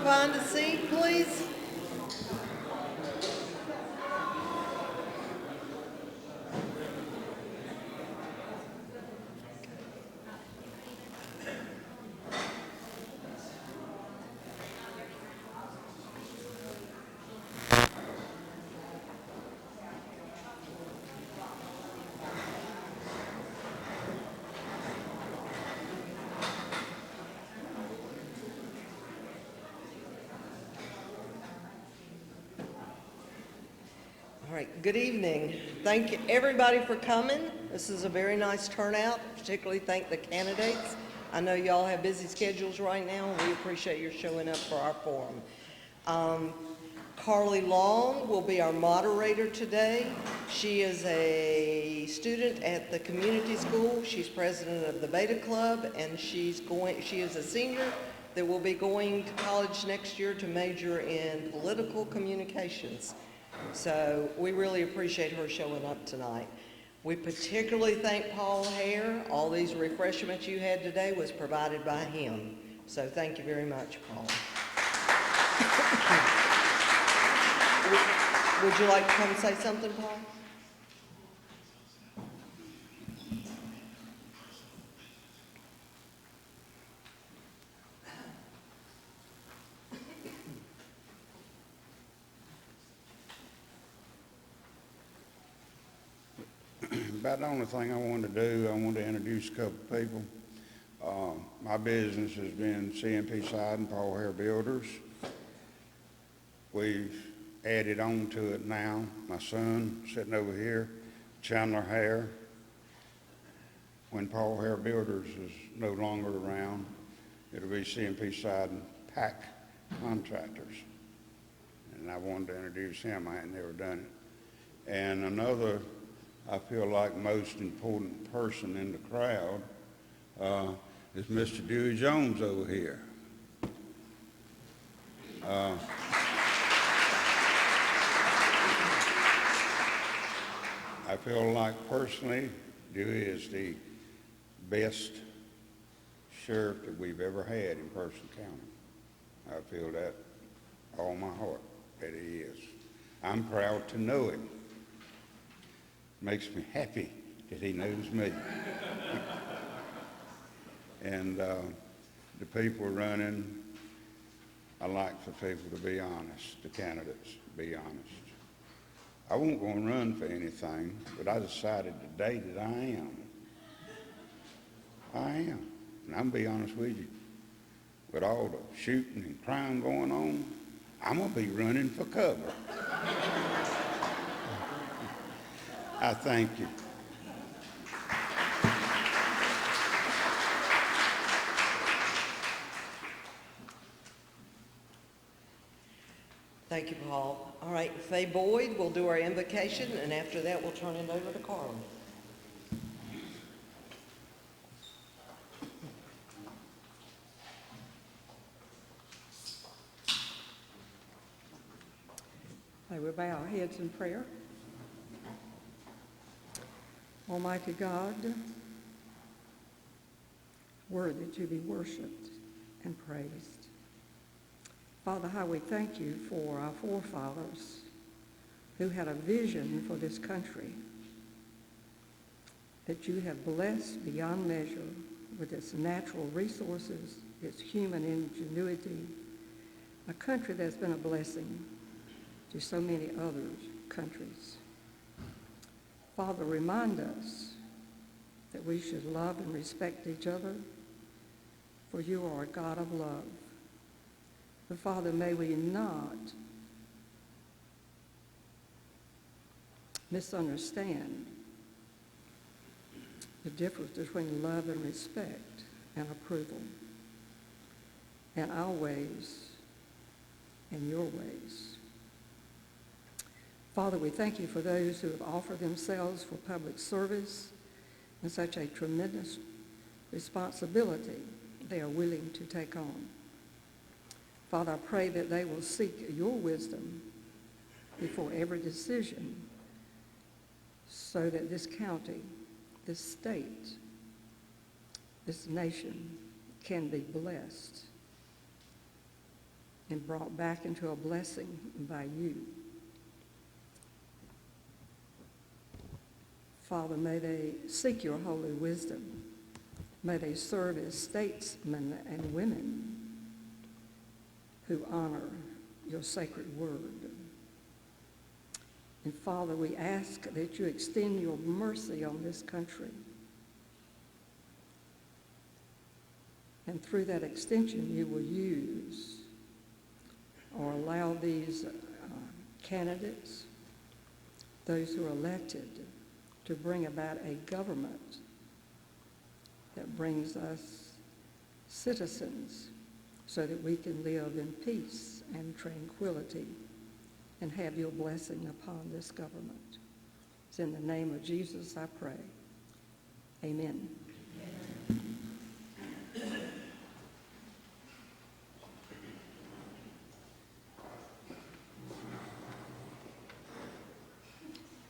Find a seat, please. All right, good evening. Thank you, everybody, for coming. This is a very nice turnout. Particularly thank the candidates. I know y'all have busy schedules right now, and we appreciate your showing up for our forum. Carly Long will be our moderator today. She is a student at the community school. She's president of the Beta Club, and she is a senior that will be going to college next year to major in political communications. So we really appreciate her showing up tonight. We particularly thank Paul Hare. All these refreshments you had today was provided by him. So thank you very much, Paul. Would you like to come say something, Paul? About the only thing I wanted to do, I wanted to introduce a couple of people. My business has been CMP Siding, Paul Hare Builders. We've added on to it now. My son sitting over here, Chandler Hare. When Paul Hare Builders is no longer around, it'll be CMP Siding Pack Contractors. And I wanted to introduce him. I had never done it. And another, I feel like most important person in the crowd is Mr. Dewey Jones over here. I feel like personally Dewey is the best sheriff that we've ever had in Person County. I feel that all my heart that he is. I'm proud to know him. Makes me happy that he knows me. And the people running, I like for people to be honest, the candidates be honest. I won't go and run for anything, but I decided today that I am. And I'm going to be honest with you. With all the shooting and crime going on, I'm going to be running for cover. I thank you. Thank you, Paul. All right, Faye Boyd will do our invocation, and after that, we'll turn it over to Carl. May we bow our heads in prayer. Almighty God, worthy to be worshiped and praised. Father, how we thank you for our forefathers who had a vision for this country that you have blessed beyond measure with its natural resources, its human ingenuity, a country that's been a blessing to so many other countries. Father, remind us that we should love and respect each other, for you are a God of love. But Father, may we not misunderstand the difference between love and respect and approval, and our ways and your ways. Father, we thank you for those who have offered themselves for public service and such a tremendous responsibility they are willing to take on. Father, I pray that they will seek your wisdom before every decision so that this county, this state, this nation can be blessed and brought back into a blessing by you. Father, may they seek your holy wisdom. May they serve as statesmen and women who honor your sacred word. And Father, we ask that you extend your mercy on this country. And through that extension, you will use or allow these candidates, those who are elected, to bring about a government that brings us citizens so that we can live in peace and tranquility and have your blessing upon this government. It's in the name of Jesus I pray. Amen.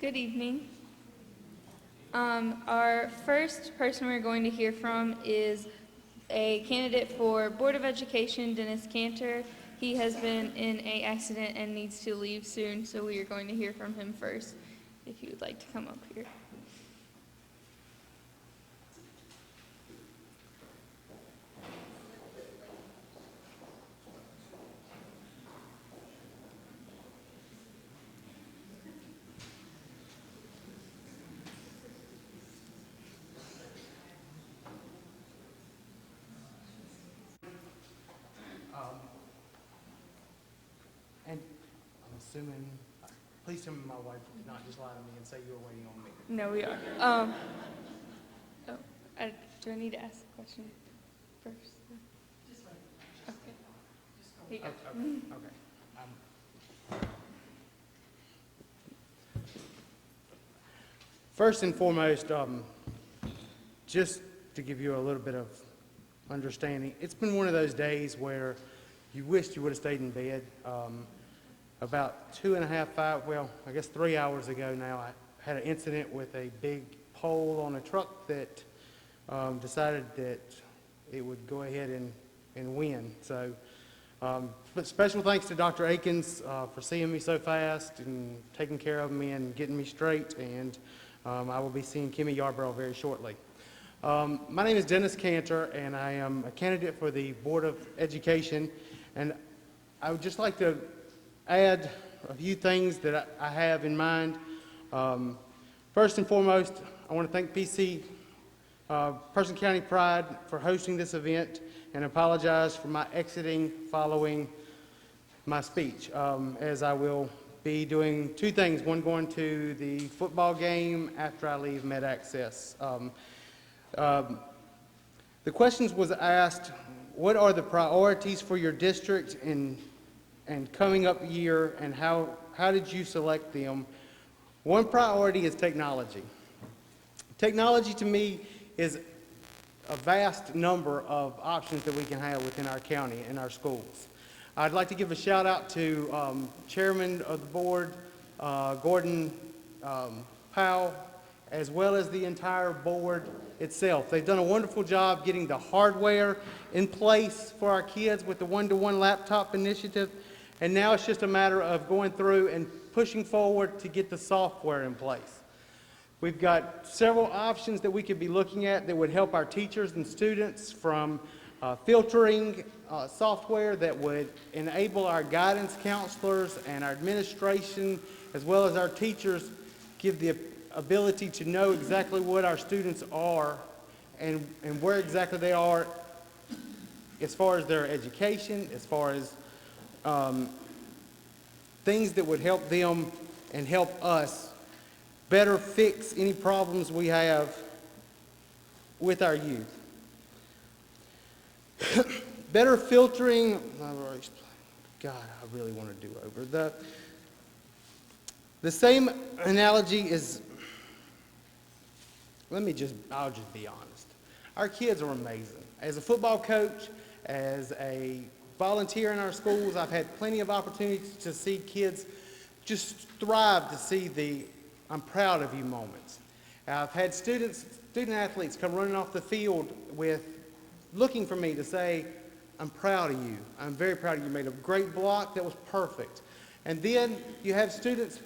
Good evening. Our first person we're going to hear from is a candidate for Board of Education, Dennis Cantor. He has been in an accident and needs to leave soon, so we are going to hear from him first, if you would like to come up here. And I'm assuming, please tell me my wife did not just lie to me and say you were waiting on me. No, we are. Do I need to ask a question first? Just wait. Okay. Here you go. Okay. First and foremost, just to give you a little bit of understanding, it's been one of those days where you wished you would have stayed in bed. About 3 hours ago now, I had an incident with a big pole on a truck that decided that it would go ahead and win. So, but special thanks to Dr. Akins for seeing me so fast and taking care of me and getting me straight. And I will be seeing Kimmy Yarborough very shortly. My name is Dennis Cantor, and I am a candidate for the Board of Education. And I would just like to add a few things that I have in mind. First and foremost, I want to thank PC, Person County Pride, for hosting this event and apologize for my exiting following my speech, as I will be doing two things. One, going to the football game after I leave MedAccess. The questions was asked, what are the priorities for your district and coming up year, and how did you select them? One priority is technology. Technology to me is a vast number of options that we can have within our county and our schools. I'd like to give a shout out to Chairman of the Board, Gordon Powell, as well as the entire board itself. They've done a wonderful job getting the hardware in place for our kids with the one-to-one laptop initiative, and now it's just a matter of going through and pushing forward to get the software in place. We've got several options that we could be looking at that would help our teachers and students, from filtering software that would enable our guidance counselors and our administration, as well as our teachers, give the ability to know exactly what our students are and where exactly they are as far as their education, as far as things that would help them and help us better fix any problems we have with our youth. Better filtering, God, I really want to do over. The same analogy is, I'll just be honest. Our kids are amazing. As a football coach, as a volunteer in our schools, I've had plenty of opportunities to see kids just thrive, to see the "I'm proud of you" moments. I've had student athletes come running off the field looking for me to say, I'm proud of you. I'm very proud of you. You made a great block. That was perfect. And then you have students,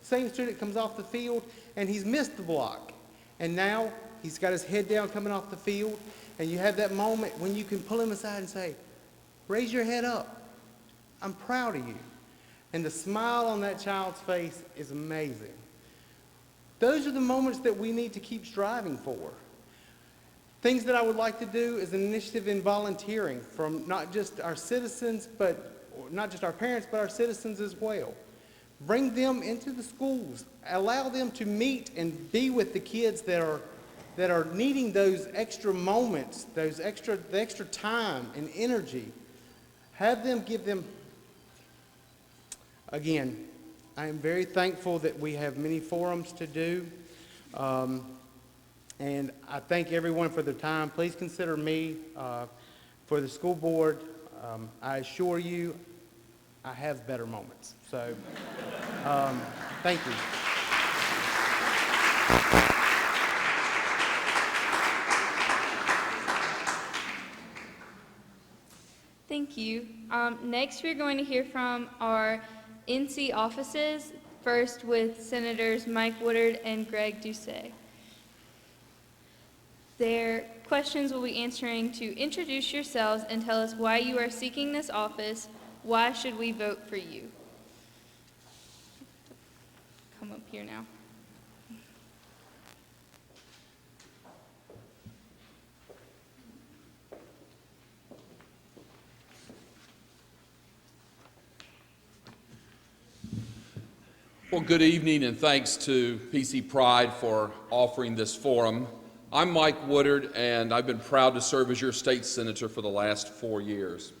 same student comes off the field, and he's missed the block. And now he's got his head down coming off the field, and you have that moment when you can pull him aside and say, raise your head up. I'm proud of you. And the smile on that child's face is amazing. Those are the moments that we need to keep striving for. Things that I would like to do is an initiative in volunteering from not just our citizens, but not just our parents, but our citizens as well. Bring them into the schools. Allow them to meet and be with the kids that are needing those extra moments, the extra time and energy. Have them give them. Again, I am very thankful that we have many forums to do. And I thank everyone for their time. Please consider me for the school board. I assure you, I have better moments. So, thank you. Thank you. Next, we're going to hear from our NC offices, first with Senators Mike Woodard and Greg Doucette. Their questions will be answering to introduce yourselves and tell us why you are seeking this office. Why should we vote for you? Come up here now. Well, good evening, and thanks to PC Pride for offering this forum. I'm Mike Woodard, and I've been proud to serve as your state senator for the last 4 years.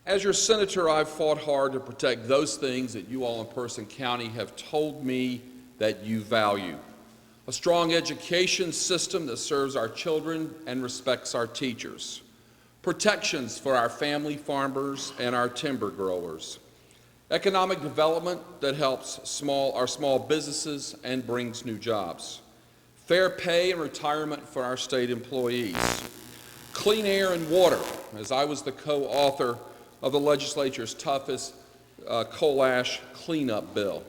As your senator, I've fought hard to protect those things that you all in Person County have told me that you value. A strong education system that serves our children and respects our teachers. Protections for our family farmers and our timber growers. Economic development that helps our small businesses and brings new jobs. Fair pay and retirement for our state employees. Clean air and water, as I was the co-author of the legislature's toughest coal ash cleanup bill.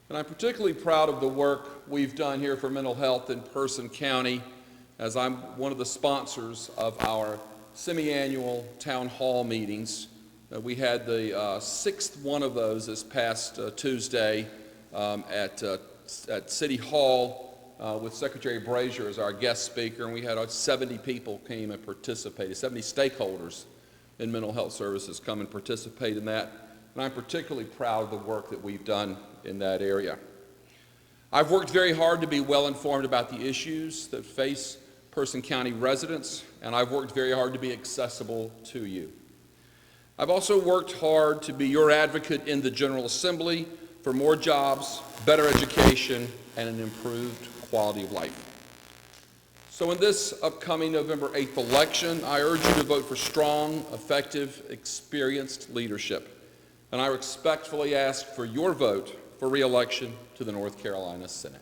And I'm particularly proud of the work we've done here for mental health in Person County, as I'm one of the sponsors of our semi-annual town hall meetings. We had the sixth one of those this past Tuesday at City Hall with Secretary Brazier as our guest speaker, and we had 70 people came and participated, 70 stakeholders in mental health services come and participate in that, and I'm particularly proud of the work that we've done in that area. I've worked very hard to be well informed about the issues that face Person County residents, and I've worked very hard to be accessible to you. I've also worked hard to be your advocate in the General Assembly for more jobs, better education, and an improved quality of life. So in this upcoming November 8th election, I urge you to vote for strong, effective, experienced leadership. And I respectfully ask for your vote for re-election to the North Carolina Senate.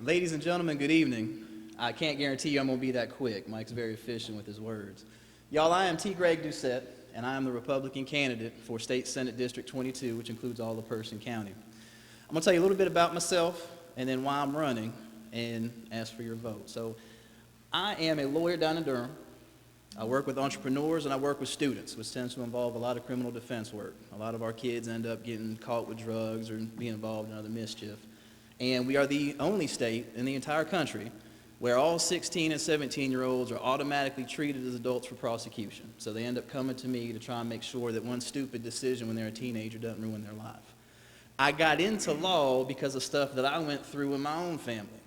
Ladies and gentlemen, good evening. I can't guarantee you I'm going to be that quick. Mike's very efficient with his words. Y'all, I am T. Greg Doucette, and I am the Republican candidate for State Senate District 22, which includes all of Person County. I'm going to tell you a little bit about myself and then why I'm running and ask for your vote. So I am a lawyer down in Durham. I work with entrepreneurs and I work with students, which tends to involve a lot of criminal defense work. A lot of our kids end up getting caught with drugs or being involved in other mischief. And we are the only state in the entire country where all 16 and 17-year-olds are automatically treated as adults for prosecution. So they end up coming to me to try and make sure that one stupid decision when they're a teenager doesn't ruin their life. I got into law because of stuff that I went through in my own family.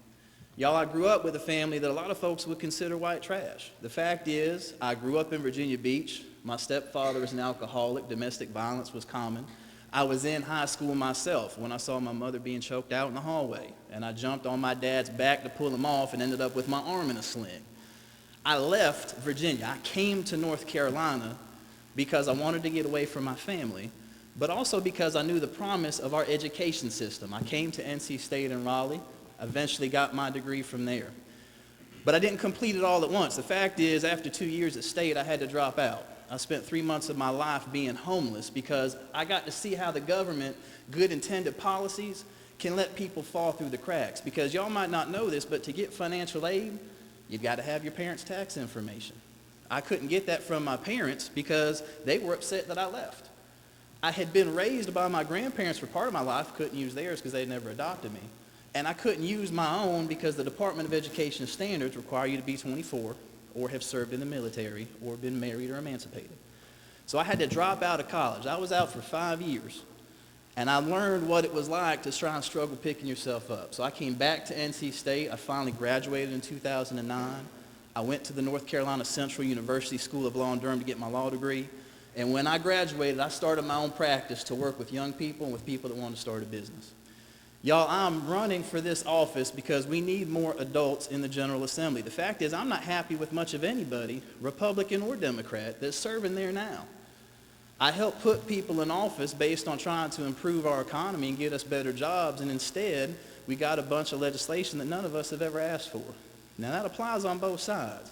Y'all, I grew up with a family that a lot of folks would consider white trash. The fact is, I grew up in Virginia Beach. My stepfather is an alcoholic. Domestic violence was common. I was in high school myself when I saw my mother being choked out in the hallway, and I jumped on my dad's back to pull him off and ended up with my arm in a sling. I left Virginia. I came to North Carolina because I wanted to get away from my family, but also because I knew the promise of our education system. I came to NC State in Raleigh, eventually got my degree from there. But I didn't complete it all at once. The fact is, after 2 years at State, I had to drop out. I spent 3 months of my life being homeless because I got to see how the government, good intended policies, can let people fall through the cracks. Because y'all might not know this, but to get financial aid, you've got to have your parents' tax information. I couldn't get that from my parents because they were upset that I left. I had been raised by my grandparents for part of my life, couldn't use theirs because they'd never adopted me. And I couldn't use my own because the Department of Education standards require you to be 24 or have served in the military or been married or emancipated. So I had to drop out of college. I was out for 5 years. And I learned what it was like to try and struggle picking yourself up. So I came back to NC State. I finally graduated in 2009. I went to the North Carolina Central University School of Law in Durham to get my law degree. And when I graduated, I started my own practice to work with young people and with people that want to start a business. Y'all, I'm running for this office because we need more adults in the General Assembly. The fact is, I'm not happy with much of anybody, Republican or Democrat, that's serving there now. I help put people in office based on trying to improve our economy and get us better jobs, and instead, we got a bunch of legislation that none of us have ever asked for. Now, that applies on both sides.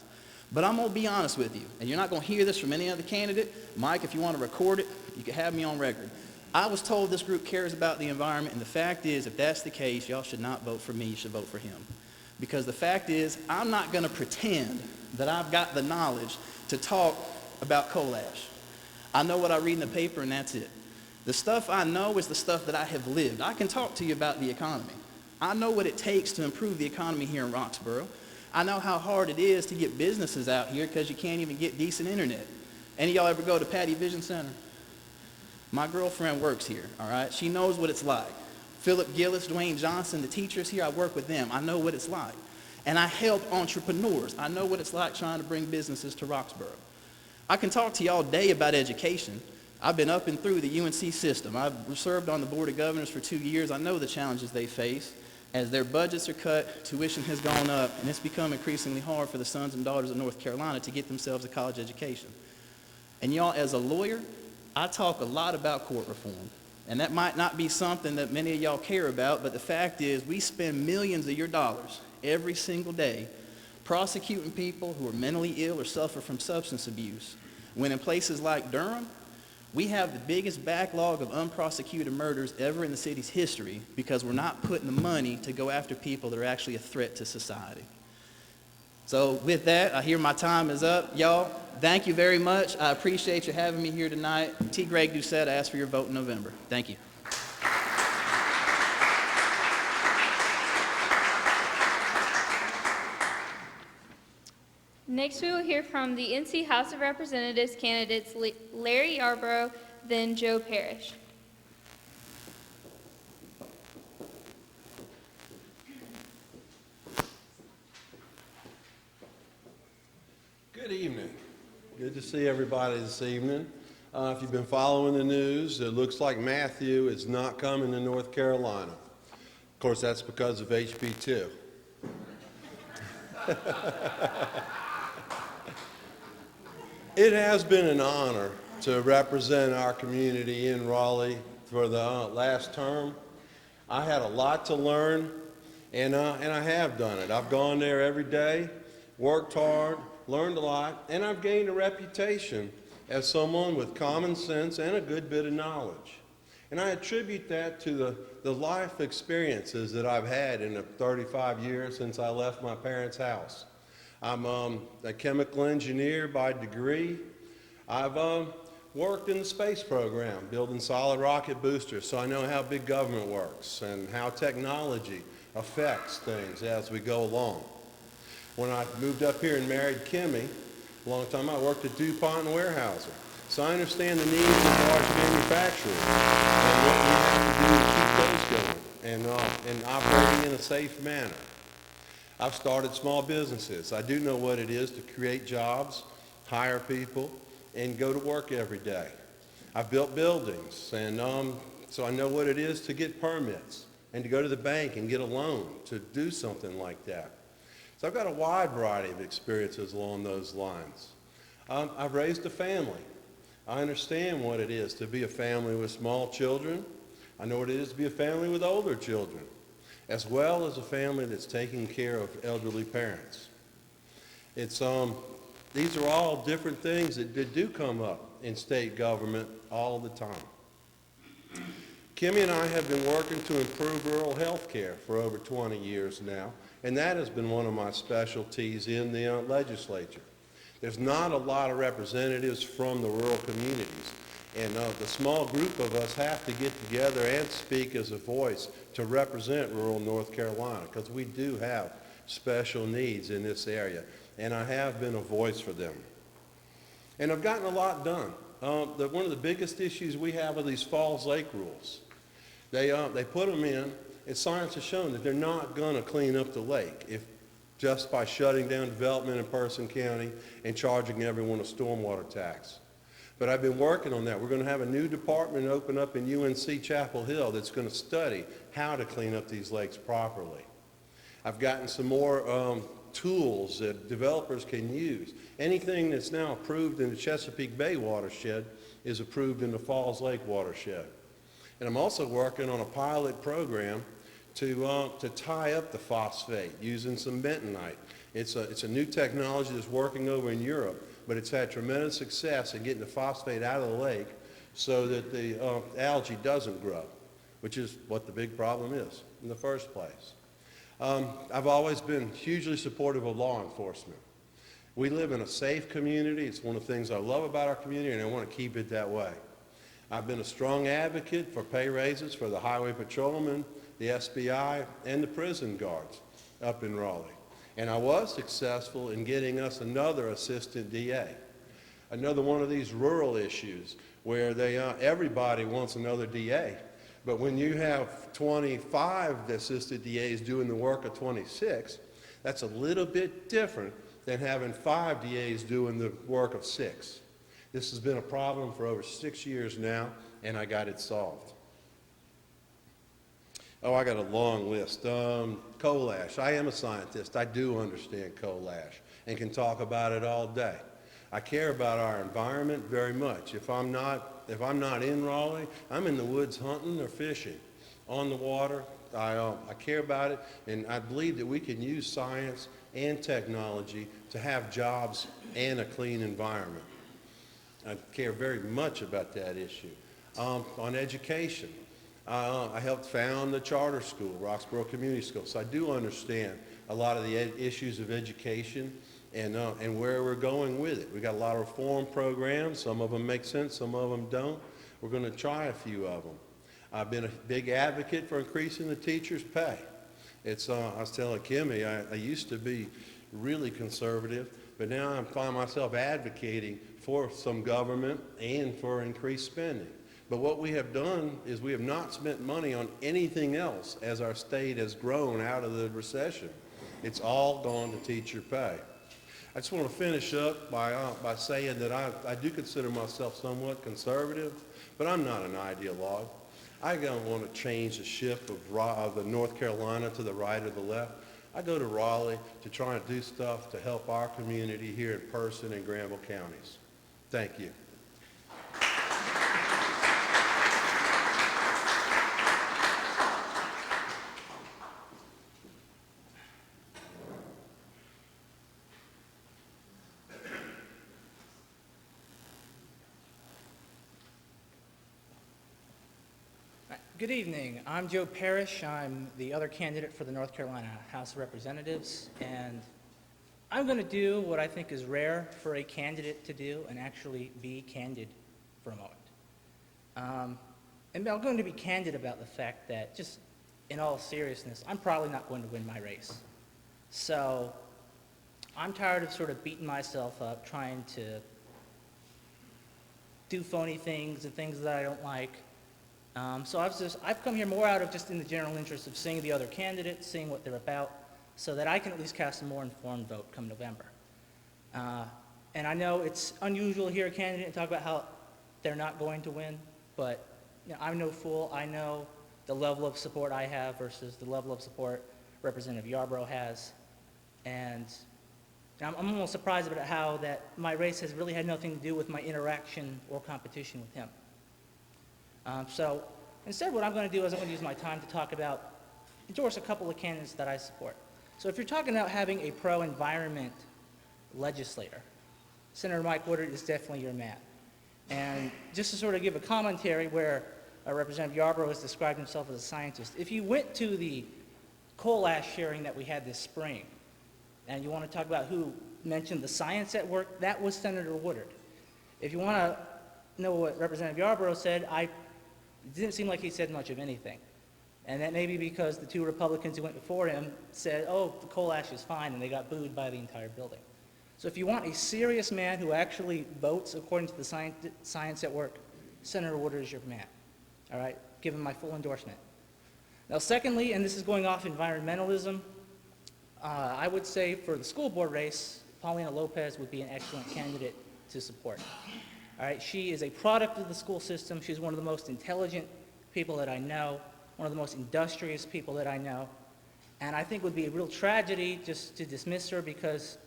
But I'm going to be honest with you, and you're not going to hear this from any other candidate. Mike, if you want to record it, you can have me on record. I was told this group cares about the environment, and the fact is, if that's the case, y'all should not vote for me, you should vote for him. Because the fact is, I'm not going to pretend that I've got the knowledge to talk about coal ash. I know what I read in the paper, and that's it. The stuff I know is the stuff that I have lived. I can talk to you about the economy. I know what it takes to improve the economy here in Roxborough. I know how hard it is to get businesses out here because you can't even get decent internet. Any of y'all ever go to Patty Vision Center? My girlfriend works here, all right? She knows what it's like. Philip Gillis, Dwayne Johnson, the teachers here, I work with them. I know what it's like. And I help entrepreneurs. I know what it's like trying to bring businesses to Roxborough. I can talk to you all day about education. I've been up and through the UNC system. I've served on the Board of Governors for 2 years. I know the challenges they face. As their budgets are cut, tuition has gone up, and it's become increasingly hard for the sons and daughters of North Carolina to get themselves a college education. And y'all, as a lawyer, I talk a lot about court reform. And that might not be something that many of y'all care about, but the fact is we spend millions of your dollars every single day prosecuting people who are mentally ill or suffer from substance abuse, when in places like Durham, we have the biggest backlog of unprosecuted murders ever in the city's history because we're not putting the money to go after people that are actually a threat to society. So with that, I hear my time is up. Y'all, thank you very much. I appreciate you having me here tonight. T. Greg Doucette, I ask for your vote in November. Thank you. Next, we will hear from the NC House of Representatives candidates Larry Yarborough, then Joe Parrish. Good evening. Good to see everybody this evening. If you've been following the news, it looks like Matthew is not coming to North Carolina. Of course, that's because of HB 2. It has been an honor to represent our community in Raleigh for the last term. I had a lot to learn, and I have done it. I've gone there every day, worked hard, learned a lot, and I've gained a reputation as someone with common sense and a good bit of knowledge. And I attribute that to the life experiences that I've had in the 35 years since I left my parents' house. I'm a chemical engineer by degree. I've worked in the space program, building solid rocket boosters, so I know how big government works and how technology affects things as we go along. When I moved up here and married Kimmy, a long time, I worked at DuPont and Weyerhaeuser. So I understand the needs of large manufacturers and what we have to do to keep those going and operating in a safe manner. I've started small businesses. I do know what it is to create jobs, hire people, and go to work every day. I've built buildings, and so I know what it is to get permits and to go to the bank and get a loan to do something like that. So I've got a wide variety of experiences along those lines. I've raised a family. I understand what it is to be a family with small children. I know what it is to be a family with older children, as well as a family that's taking care of elderly parents. These are all different things that do come up in state government all the time. Kimmy and I have been working to improve rural health care for over 20 years now, and that has been one of my specialties in the legislature. There's not a lot of representatives from the rural communities, and the small group of us have to get together and speak as a voice to represent rural North Carolina, because we do have special needs in this area, and I have been a voice for them. And I've gotten a lot done. One of the biggest issues we have are these Falls Lake rules. They put them in, and science has shown that they're not going to clean up the lake just by shutting down development in Person County and charging everyone a stormwater tax. But I've been working on that. We're going to have a new department open up in UNC Chapel Hill that's going to study how to clean up these lakes properly. I've gotten some more tools that developers can use. Anything that's now approved in the Chesapeake Bay watershed is approved in the Falls Lake watershed. And I'm also working on a pilot program to tie up the phosphate using some bentonite. It's a new technology that's working over in Europe, but it's had tremendous success in getting the phosphate out of the lake so that the algae doesn't grow, which is what the big problem is in the first place. I've always been hugely supportive of law enforcement. We live in a safe community. It's one of the things I love about our community, and I want to keep it that way. I've been a strong advocate for pay raises for the highway patrolmen, the SBI, and the prison guards up in Raleigh. And I was successful in getting us another assistant DA. Another one of these rural issues where everybody wants another DA. But when you have 25 assistant DAs doing the work of 26, that's a little bit different than having 5 DAs doing the work of 6. This has been a problem for over 6 years now, and I got it solved. Oh, I got a long list. Coal ash. I am a scientist. I do understand coal ash and can talk about it all day. I care about our environment very much. If I'm not in Raleigh, I'm in the woods hunting or fishing. On the water, I care about it, and I believe that we can use science and technology to have jobs and a clean environment. I care very much about that issue. On education, I helped found the charter school, Roxborough Community School, so I do understand a lot of the issues of education and where we're going with it. We got a lot of reform programs. Some of them make sense, some of them don't. We're going to try a few of them. I've been a big advocate for increasing the teachers' pay. I was telling Kimmy, I used to be really conservative, but now I find myself advocating for some government and for increased spending. But what we have done is we have not spent money on anything else as our state has grown out of the recession. It's all gone to teacher pay. I just want to finish up by saying that I do consider myself somewhat conservative, but I'm not an ideologue. I don't want to change the ship of the North Carolina to the right or the left. I go to Raleigh to try and do stuff to help our community here in Person and Granville counties. Thank you. Good evening. I'm Joe Parrish. I'm the other candidate for the North Carolina House of Representatives, and I'm going to do what I think is rare for a candidate to do and actually be candid for a moment. And I'm going to be candid about the fact that, just in all seriousness, I'm probably not going to win my race. So I'm tired of sort of beating myself up, trying to do phony things and things that I don't like. So I've come here more out of just in the general interest of seeing the other candidates, seeing what they're about, so that I can at least cast a more informed vote come November. And I know it's unusual to hear a candidate talk about how they're not going to win, but I'm no fool. I know the level of support I have versus the level of support Representative Yarborough has. And I'm almost surprised about how that my race has really had nothing to do with my interaction or competition with him. So instead, what I'm going to do is I'm going to use my time to talk about, endorse a couple of candidates that I support. So if you're talking about having a pro-environment legislator, Senator Mike Woodard is definitely your man. And just to sort of give a commentary where Representative Yarborough has described himself as a scientist, if you went to the coal ash hearing that we had this spring, and you want to talk about who mentioned the science at work, that was Senator Woodard. If you want to know what Representative Yarborough said, it didn't seem like he said much of anything. And that may be because the two Republicans who went before him said, oh, the coal ash is fine, and they got booed by the entire building. So if you want a serious man who actually votes according to the science at work, Senator Woodard is your man. All right? Give him my full endorsement. Now, secondly, and this is going off environmentalism, I would say for the school board race, Paulina Lopez would be an excellent candidate to support. All right? She is a product of the school system. She's one of the most intelligent people that I know, one of the most industrious people that I know, and I think it would be a real tragedy just to dismiss her because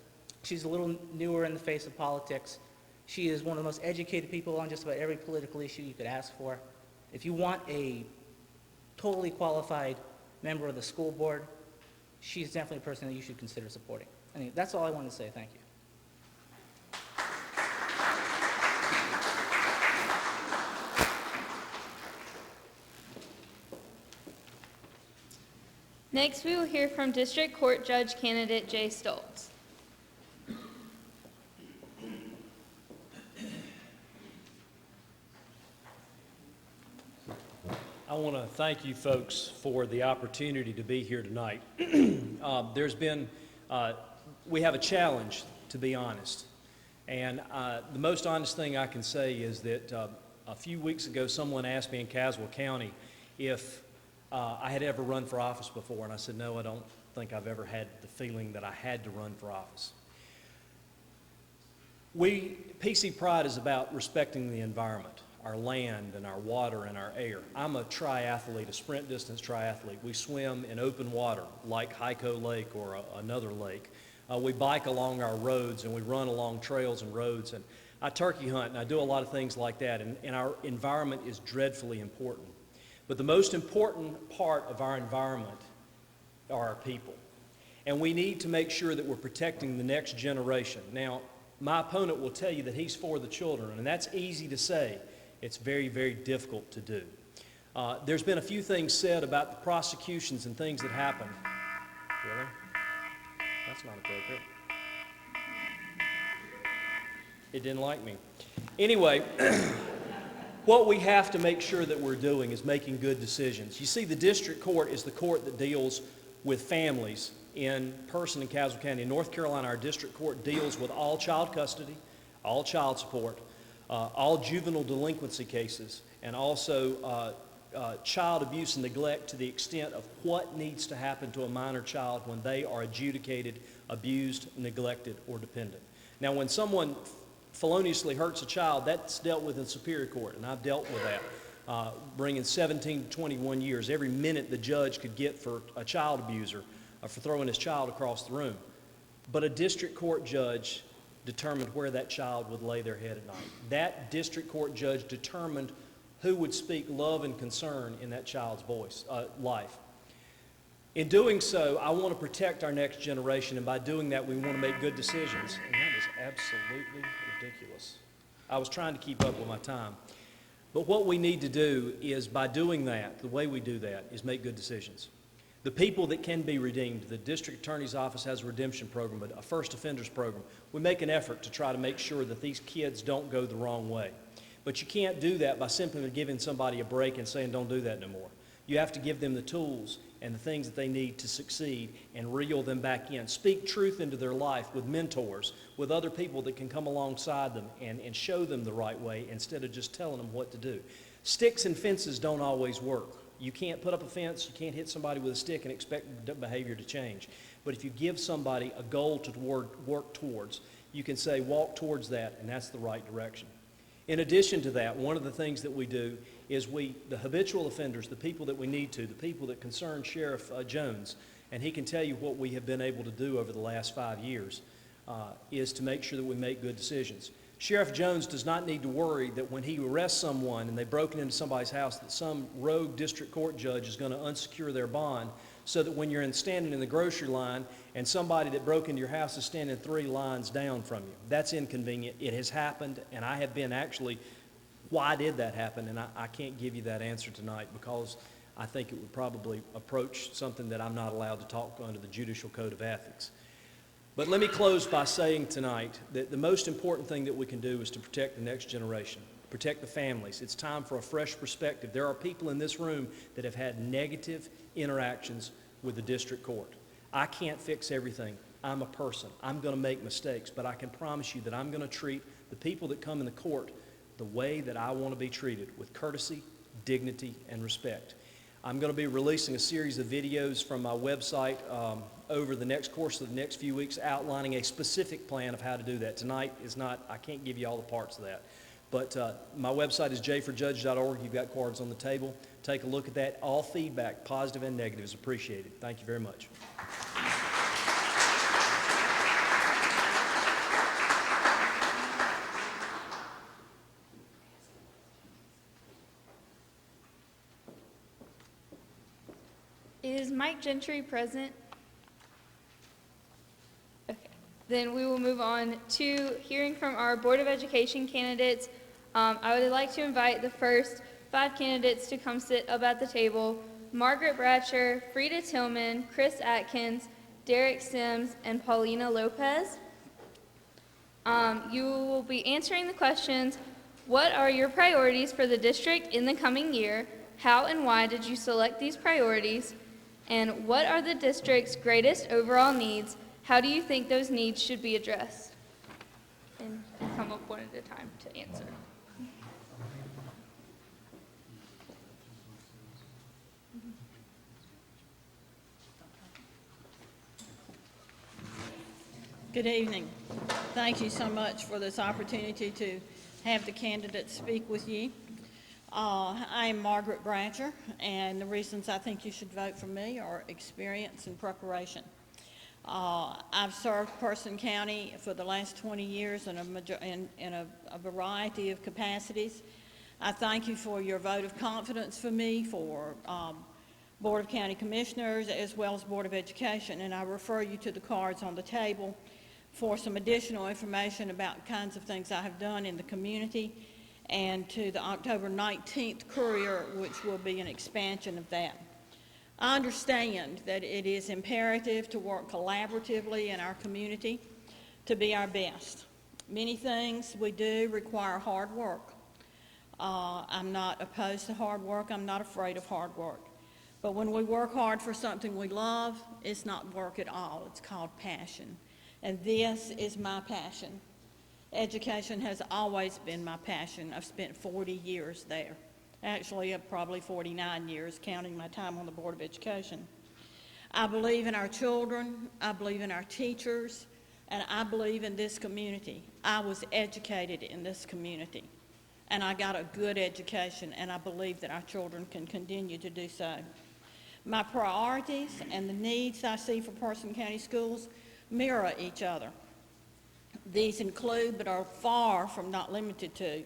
she's a little newer in the face of politics. She is one of the most educated people on just about every political issue you could ask for. If you want a totally qualified member of the school board, she's definitely a person that you should consider supporting. Anyway, that's all I wanted to say. Thank you. Next, we will hear from District Court Judge candidate Jay Stoltz. I want to thank you folks for the opportunity to be here tonight. We have a challenge, to be honest. And the most honest thing I can say is that a few weeks ago, someone asked me in Caswell County if I had ever run for office before, and I said, no, I don't think I've ever had the feeling that I had to run for office. PC Pride is about respecting the environment, our land and our water and our air. I'm a triathlete, a sprint distance triathlete. We swim in open water like Hyco Lake or another lake. We bike along our roads and we run along trails and roads. And I turkey hunt and I do a lot of things like that. And our environment is dreadfully important. But the most important part of our environment are our people. And we need to make sure that we're protecting the next generation. Now, my opponent will tell you that he's for the children, and that's easy to say. It's very, very difficult to do. There's been a few things said about the prosecutions and things that happened. Really? That's not appropriate. It didn't like me. Anyway, what we have to make sure that we're doing is making good decisions. You see, the district court is the court that deals with families in person in Caswell County. In North Carolina, our district court deals with all child custody, all child support, all juvenile delinquency cases, and also child abuse and neglect to the extent of what needs to happen to a minor child when they are adjudicated, abused, neglected, or dependent. Now, when someone feloniously hurts a child, that's dealt with in Superior Court, and I've dealt with that, bringing 17 to 21 years, every minute the judge could get for a child abuser for throwing his child across the room. But a district court judge determined where that child would lay their head at night. That district court judge determined who would speak love and concern in that child's life. In doing so, I want to protect our next generation, and by doing that, we want to make good decisions. And that is absolutely ridiculous. I was trying to keep up with my time. But what we need to do is, by doing that, the way we do that is make good decisions. The people that can be redeemed, the district attorney's office has a redemption program, a first offenders program. We make an effort to try to make sure that these kids don't go the wrong way. But you can't do that by simply giving somebody a break and saying, don't do that no more. You have to give them the tools and the things that they need to succeed and reel them back in. Speak truth into their life with mentors, with other people that can come alongside them and show them the right way instead of just telling them what to do. Sticks and fences don't always work. You can't put up a fence, you can't hit somebody with a stick and expect behavior to change. But if you give somebody a goal to work towards, you can say, walk towards that, and that's the right direction. In addition to that, one of the things that we do is the habitual offenders, the people that we need to, the people that concern Sheriff Jones And he can tell you what we have been able to do over the last 5 years is to make sure that we make good decisions. Sheriff Jones does not need to worry that when he arrests someone and they've broken into somebody's house, that some rogue district court judge is going to unsecure their bond, so that when you're standing in the grocery line and somebody that broke into your house is standing 3 lines down from you. That's inconvenient. It has happened, and I have been actually, why did that happen? And I can't give you that answer tonight because I think it would probably approach something that I'm not allowed to talk under the Judicial Code of Ethics. But let me close by saying tonight that the most important thing that we can do is to protect the next generation, protect the families. It's time for a fresh perspective. There are people in this room that have had negative interactions with the district court. I can't fix everything. I'm a person. I'm going to make mistakes, but I can promise you that I'm going to treat the people that come in the court the way that I want to be treated, with courtesy, dignity, and respect. I'm going to be releasing a series of videos from my website over the next course of the next few weeks outlining a specific plan of how to do that. Tonight is not, I can't give you all the parts of that. But my website is jforjudge.org. You've got cards on the table. Take a look at that. All feedback, positive and negative, is appreciated. Thank you very much. Is Mike Gentry present? Okay. Then we will move on to hearing from our Board of Education candidates. I would like to invite the first 5 candidates to come sit up at the table: Margaret Bratcher, Frida Tillman, Chris Atkins, Derek Sims, and Paulina Lopez. You will be answering the questions: what are your priorities for the district in the coming year? How and why did you select these priorities? And what are the district's greatest overall needs? How do you think those needs should be addressed? And come up one at a time to answer. Good evening. Thank you so much for this opportunity to have the candidates speak with you. I am Margaret Bratcher, and the reasons I think you should vote for me are experience and preparation. I've served Person County for the last 20 years in a variety of capacities. I thank you for your vote of confidence for me, for Board of County Commissioners, as well as Board of Education, and I refer you to the cards on the table for some additional information about the kinds of things I have done in the community, and to the October 19th Courier, which will be an expansion of that. I understand that it is imperative to work collaboratively in our community to be our best. Many things we do require hard work. I'm not opposed to hard work. I'm not afraid of hard work. But when we work hard for something we love, it's not work at all. It's called passion. And this is my passion. Education has always been my passion. I've spent 40 years there. Actually, probably 49 years, counting my time on the Board of Education. I believe in our children, I believe in our teachers, and I believe in this community. I was educated in this community, and I got a good education, and I believe that our children can continue to do so. My priorities and the needs I see for Person County schools mirror each other. These include, but are far from not limited to,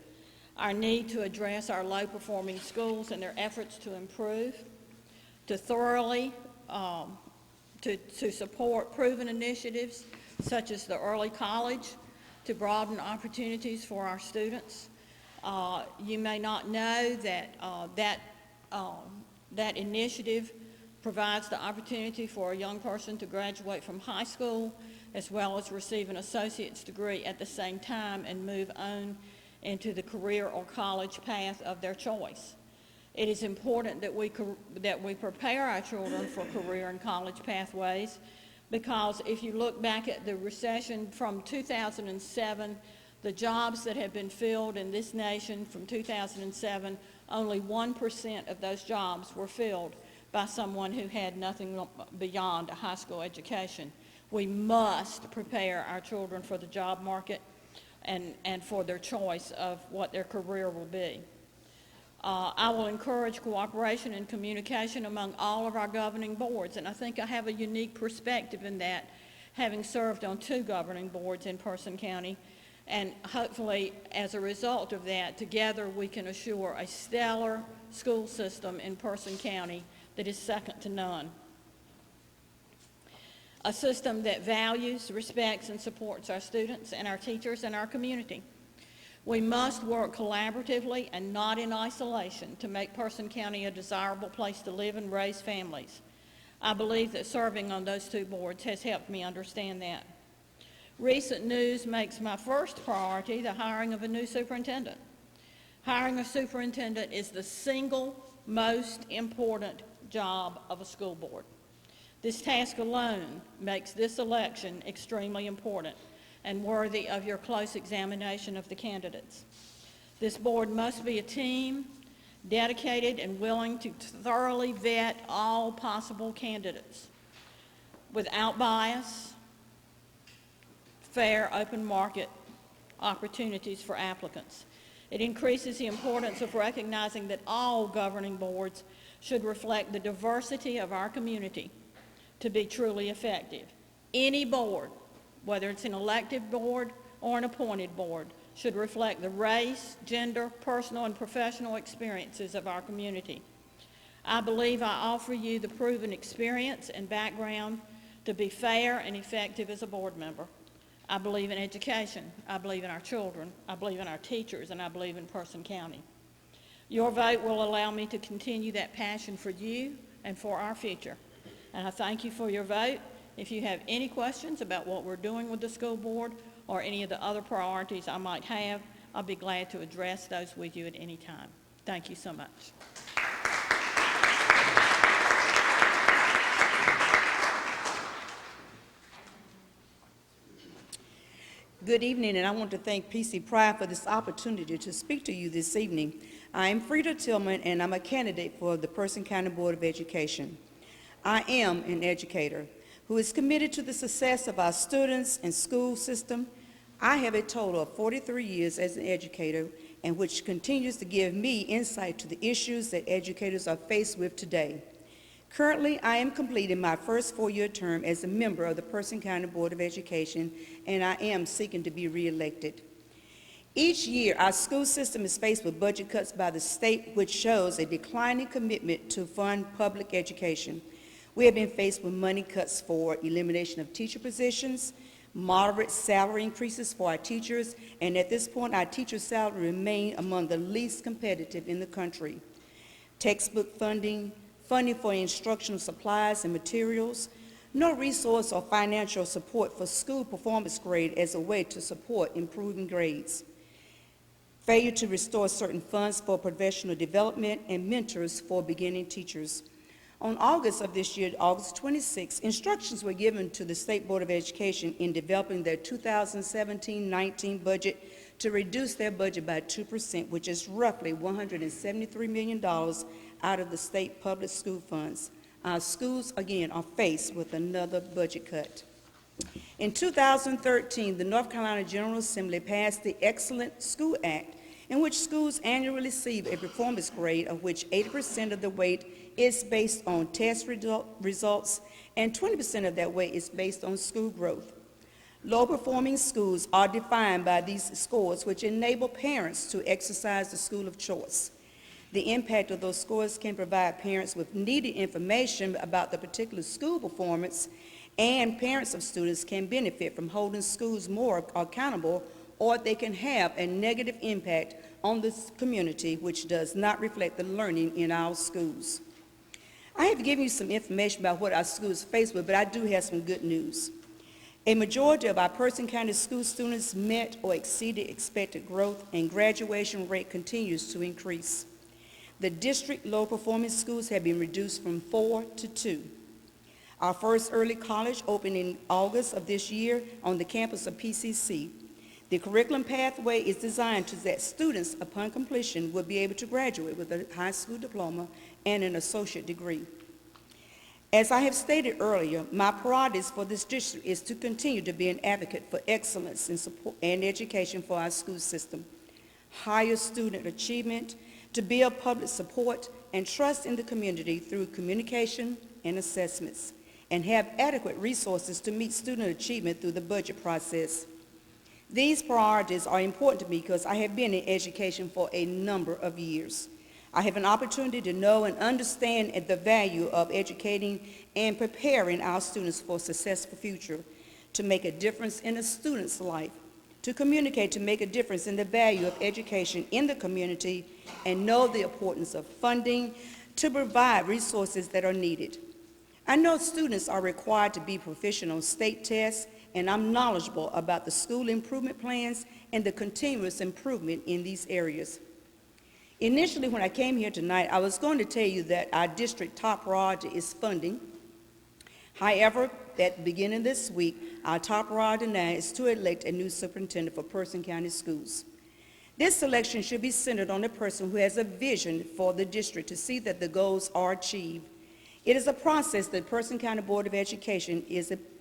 our need to address our low-performing schools and their efforts to improve, to thoroughly, to support proven initiatives such as the early college, to broaden opportunities for our students. You may not know that that initiative provides the opportunity for a young person to graduate from high school as well as receive an associate's degree at the same time and move on into the career or college path of their choice. It is important that we prepare our children for career and college pathways, because if you look back at the recession from 2007, the jobs that have been filled in this nation from 2007, only 1% of those jobs were filled by someone who had nothing beyond a high school education. We must prepare our children for the job market and for their choice of what their career will be. I will encourage cooperation and communication among all of our governing boards, and I think I have a unique perspective in that, having served on 2 governing boards in Person County, and hopefully, as a result of that, together we can assure a stellar school system in Person County that is second to none. A system that values, respects, and supports our students and our teachers and our community. We must work collaboratively and not in isolation to make Person County a desirable place to live and raise families. I believe that serving on those 2 boards has helped me understand that. Recent news makes my first priority the hiring of a new superintendent. Hiring a superintendent is the single most important job of a school board. This task alone makes this election extremely important and worthy of your close examination of the candidates. This board must be a team dedicated and willing to thoroughly vet all possible candidates without bias, fair, open market opportunities for applicants. It increases the importance of recognizing that all governing boards should reflect the diversity of our community to be truly effective. Any board, whether it's an elected board or an appointed board, should reflect the race, gender, personal, and professional experiences of our community. I believe I offer you the proven experience and background to be fair and effective as a board member. I believe in education, I believe in our children, I believe in our teachers, and I believe in Person County. Your vote will allow me to continue that passion for you and for our future. And I thank you for your vote. If you have any questions about what we're doing with the school board or any of the other priorities I might have, I'll be glad to address those with you at any time. Thank you so much. Good evening, and I want to thank P.C. Pride for this opportunity to speak to you this evening. I am Frida Tillman, and I'm a candidate for the Person County Board of Education. I am an educator who is committed to the success of our students and school system. I have a total of 43 years as an educator, and which continues to give me insight to the issues that educators are faced with today. Currently, I am completing my first 4-year term as a member of the Person County Board of Education, and I am seeking to be reelected. Each year, our school system is faced with budget cuts by the state, which shows a declining commitment to fund public education. We have been faced with money cuts for elimination of teacher positions, moderate salary increases for our teachers, and at this point, our teacher salaries remain among the least competitive in the country. Textbook funding for instructional supplies and materials, no resource or financial support for school performance grade as a way to support improving grades. Failure to restore certain funds for professional development and mentors for beginning teachers. On August of this year, August 26, instructions were given to the State Board of Education in developing their 2017-19 budget to reduce their budget by 2%, which is roughly $173 million out of the state public school funds. Our schools, again, are faced with another budget cut. In 2013, the North Carolina General Assembly passed the Excellent School Act, in which schools annually receive a performance grade of which 80% of the weight is based on test results, and 20% of that weight is based on school growth. Low-performing schools are defined by these scores, which enable parents to exercise the school of choice. The impact of those scores can provide parents with needed information about the particular school performance, and parents of students can benefit from holding schools more accountable, or they can have a negative impact on the community, which does not reflect the learning in our schools. I have given you some information about what our schools face with, but I do have some good news. A majority of our Person County school students met or exceeded expected growth, and graduation rate continues to increase. The district low-performing schools have been reduced from 4 to 2. Our first early college opened in August of this year on the campus of PCC. The curriculum pathway is designed so that students, upon completion, will be able to graduate with a high school diploma and an associate degree. As I have stated earlier, my priorities for this district is to continue to be an advocate for excellence in support and education for our school system, higher student achievement, to build public support and trust in the community through communication and assessments, and have adequate resources to meet student achievement through the budget process. These priorities are important to me because I have been in education for a number of years. I have an opportunity to know and understand the value of educating and preparing our students for a successful future, to make a difference in a student's life, to communicate, to make a difference in the value of education in the community, and know the importance of funding to provide resources that are needed. I know students are required to be proficient on state tests, and I'm knowledgeable about the school improvement plans and the continuous improvement in these areas. Initially, when I came here tonight, I was going to tell you that our district top priority is funding. However, at the beginning of this week, our top priority now is to elect a new superintendent for Person County Schools. This selection should be centered on a person who has a vision for the district to see that the goals are achieved. It is a process that Person County Board of Education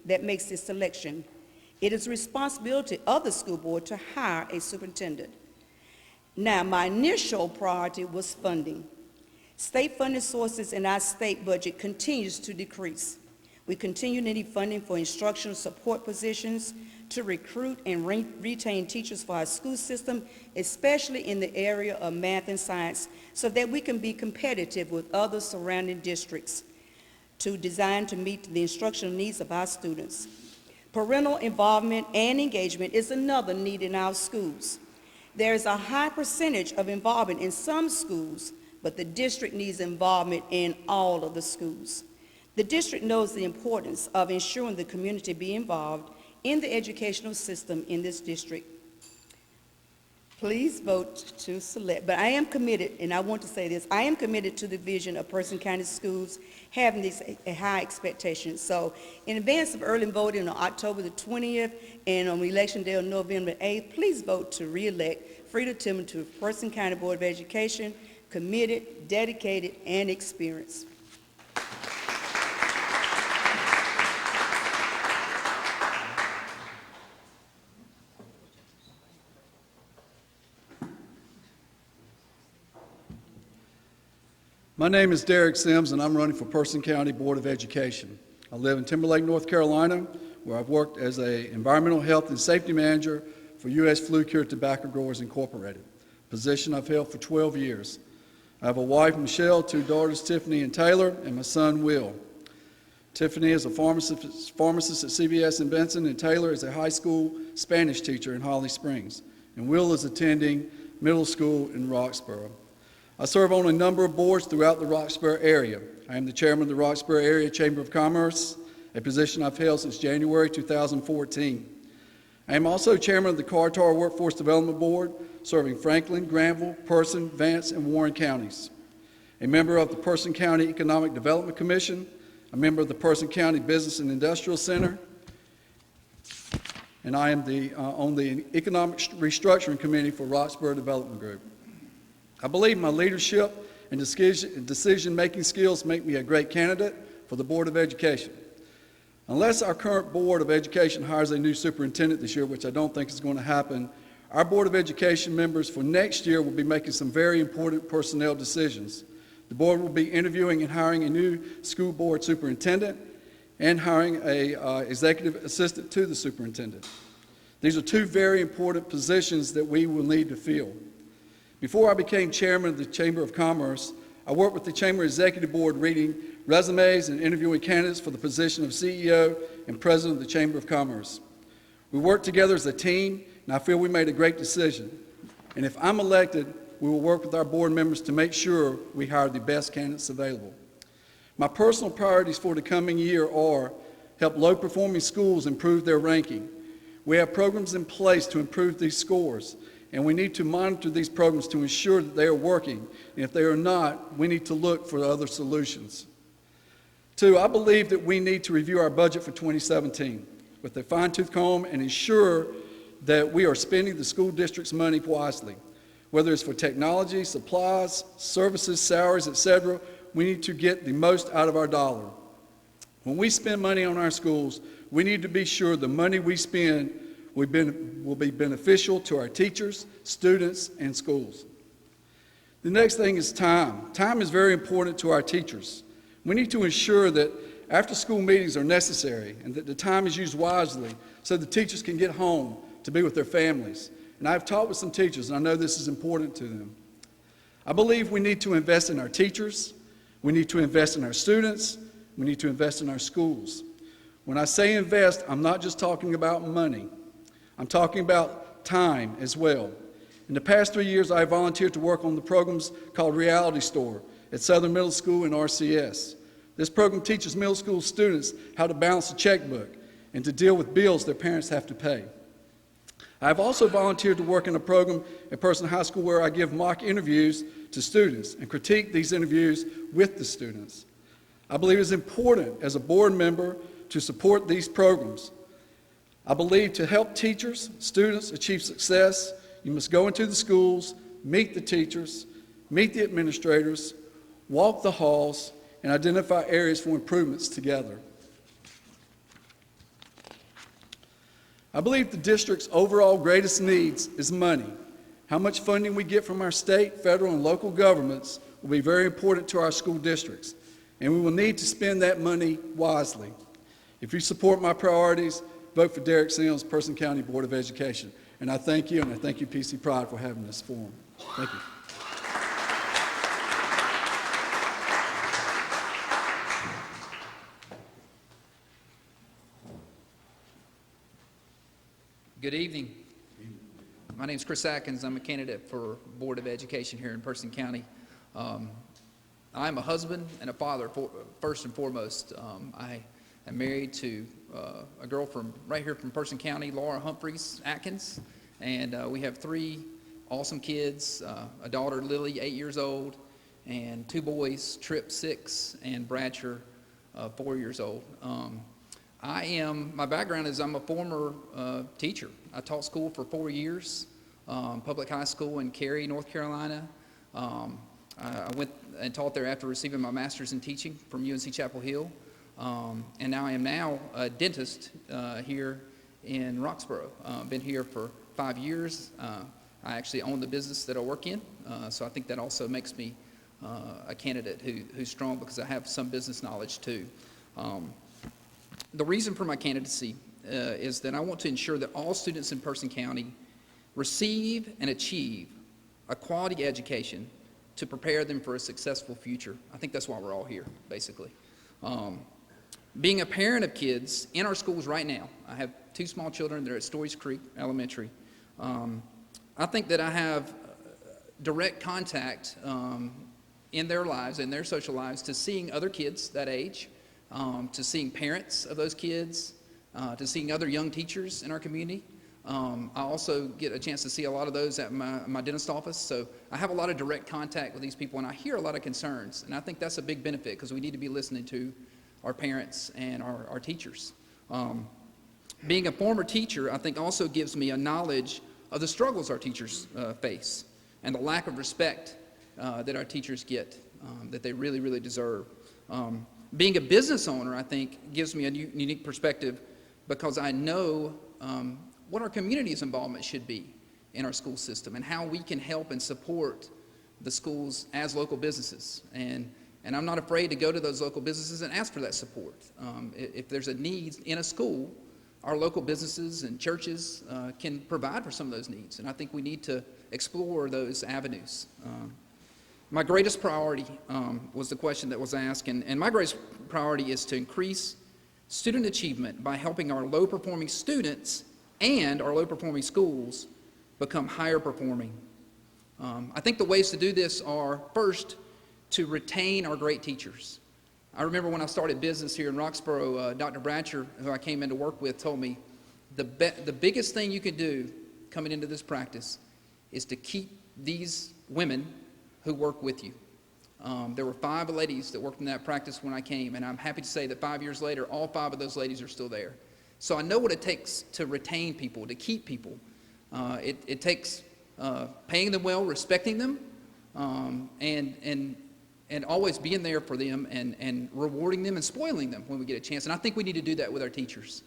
that makes this selection. It is the responsibility of the school board to hire a superintendent. Now, my initial priority was funding. State funding sources in our state budget continues to decrease. We continue to need funding for instructional support positions, to recruit and retain teachers for our school system, especially in the area of math and science, so that we can be competitive with other surrounding districts, to design to meet the instructional needs of our students. Parental involvement and engagement is another need in our schools. There is a high percentage of involvement in some schools, but the district needs involvement in all of the schools. The district knows the importance of ensuring the community be involved in the educational system in this district. Please vote to select. But I am committed, and I want to say this, I am committed to the vision of Person County Schools having these high expectations. So in advance of early voting on October the 20th and on Election Day on November 8th, please vote to re-elect Frida Tillman to Person County Board of Education, committed, dedicated, and experienced. My name is Derek Sims, and I'm running for Person County Board of Education. I live in Timberlake, North Carolina, where I've worked as an environmental health and safety manager for U.S. Flue Cure Tobacco Growers Incorporated, a position I've held for 12 years. I have a wife, Michelle, two daughters, Tiffany and Taylor, and my son, Will. Tiffany is a pharmacist at CVS in Benson, and Taylor is a high school Spanish teacher in Holly Springs, and Will is attending middle school in Roxborough. I serve on a number of boards throughout the Roxborough area. I am the chairman of the Roxborough Area Chamber of Commerce, a position I've held since January 2014. I am also chairman of the Carter Workforce Development Board, serving Franklin, Granville, Person, Vance, and Warren counties. A member of the Person County Economic Development Commission, a member of the Person County Business and Industrial Center, and I am on the Economic Restructuring Committee for Roxborough Development Group. I believe my leadership and decision-making skills make me a great candidate for the Board of Education. Unless our current Board of Education hires a new superintendent this year, which I don't think is going to happen, our Board of Education members for next year will be making some very important personnel decisions. The board will be interviewing and hiring a new school board superintendent and hiring an executive assistant to the superintendent. These are two very important positions that we will need to fill. Before I became chairman of the Chamber of Commerce, I worked with the Chamber Executive Board reading resumes and interviewing candidates for the position of CEO and president of the Chamber of Commerce. We worked together as a team, and I feel we made a great decision. And if I'm elected, we will work with our board members to make sure we hire the best candidates available. My personal priorities for the coming year are help low-performing schools improve their ranking. We have programs in place to improve these scores, and we need to monitor these programs to ensure that they are working. And if they are not, we need to look for other solutions. 2, I believe that we need to review our budget for 2017 with a fine-tooth comb and ensure that we are spending the school district's money wisely. Whether it's for technology, supplies, services, salaries, etc., we need to get the most out of our dollar. When we spend money on our schools, we need to be sure the money we spend will be beneficial to our teachers, students, and schools. The next thing is time. Time is very important to our teachers. We need to ensure that after-school meetings are necessary and that the time is used wisely so the teachers can get home to be with their families. And I've talked with some teachers, and I know this is important to them. I believe we need to invest in our teachers, we need to invest in our students, we need to invest in our schools. When I say invest, I'm not just talking about money. I'm talking about time as well. In the past 3 years, I volunteered to work on the programs called Reality Store at Southern Middle School and RCS. This program teaches middle school students how to balance a checkbook and to deal with bills their parents have to pay. I have also volunteered to work in a program at Person High School where I give mock interviews to students and critique these interviews with the students. I believe it is important as a board member to support these programs. I believe to help teachers, students achieve success, you must go into the schools, meet the teachers, meet the administrators, walk the halls, and identify areas for improvements together. I believe the district's overall greatest needs is money. How much funding we get from our state, federal, and local governments will be very important to our school districts, and we will need to spend that money wisely. If you support my priorities, vote for Derek Sims, Person County Board of Education. And I thank you, and I thank you, PC Pride, for having this forum. Thank you. Good evening. My name is Chris Atkins. I'm a candidate for Board of Education here in Person County. I'm a husband and a father, first and foremost. I am married to a girl from right here from Person County, Laura Humphreys Atkins, and we have 3 awesome kids, a daughter, Lily, 8 years old, and 2 boys, Tripp, 6, and Bratcher, 4 years old. My background is I'm a former teacher. I taught school for 4 years, public high school in Cary, North Carolina. I went and taught there after receiving my master's in teaching from UNC Chapel Hill. And now I am a dentist here in Roxborough. Been here for 5 years. I actually own the business that I work in, so I think that also makes me a candidate who's strong because I have some business knowledge too. The reason for my candidacy is that I want to ensure that all students in Person County receive and achieve a quality education to prepare them for a successful future. I think that's why we're all here, basically. Being a parent of kids in our schools right now, I have 2 small children that are at Stories Creek Elementary. I think that I have direct contact in their lives, in their social lives, to seeing other kids that age, to seeing parents of those kids, to seeing other young teachers in our community. I also get a chance to see a lot of those at my dentist office, so I have a lot of direct contact with these people, and I hear a lot of concerns, and I think that's a big benefit because we need to be listening to our parents and our teachers. Being a former teacher, I think also gives me a knowledge of the struggles our teachers face and the lack of respect that our teachers get that they really, really deserve. Being a business owner, I think, gives me a unique perspective because I know what our community's involvement should be in our school system and how we can help and support the schools as local businesses. And I'm not afraid to go to those local businesses and ask for that support. If there's a need in a school, our local businesses and churches can provide for some of those needs. And I think we need to explore those avenues. My greatest priority was the question that was asked, and my greatest priority is to increase student achievement by helping our low-performing students and our low-performing schools become higher performing. I think the ways to do this are, first, to retain our great teachers. I remember when I started business here in Roxborough, Dr. Bratcher, who I came in to work with, told me the biggest thing you can do coming into this practice is to keep these women who work with you. There were 5 ladies that worked in that practice when I came, and I'm happy to say that 5 years later, all 5 of those ladies are still there. So I know what it takes to retain people, to keep people. It takes paying them well, respecting them, and always being there for them and rewarding them and spoiling them when we get a chance. And I think we need to do that with our teachers.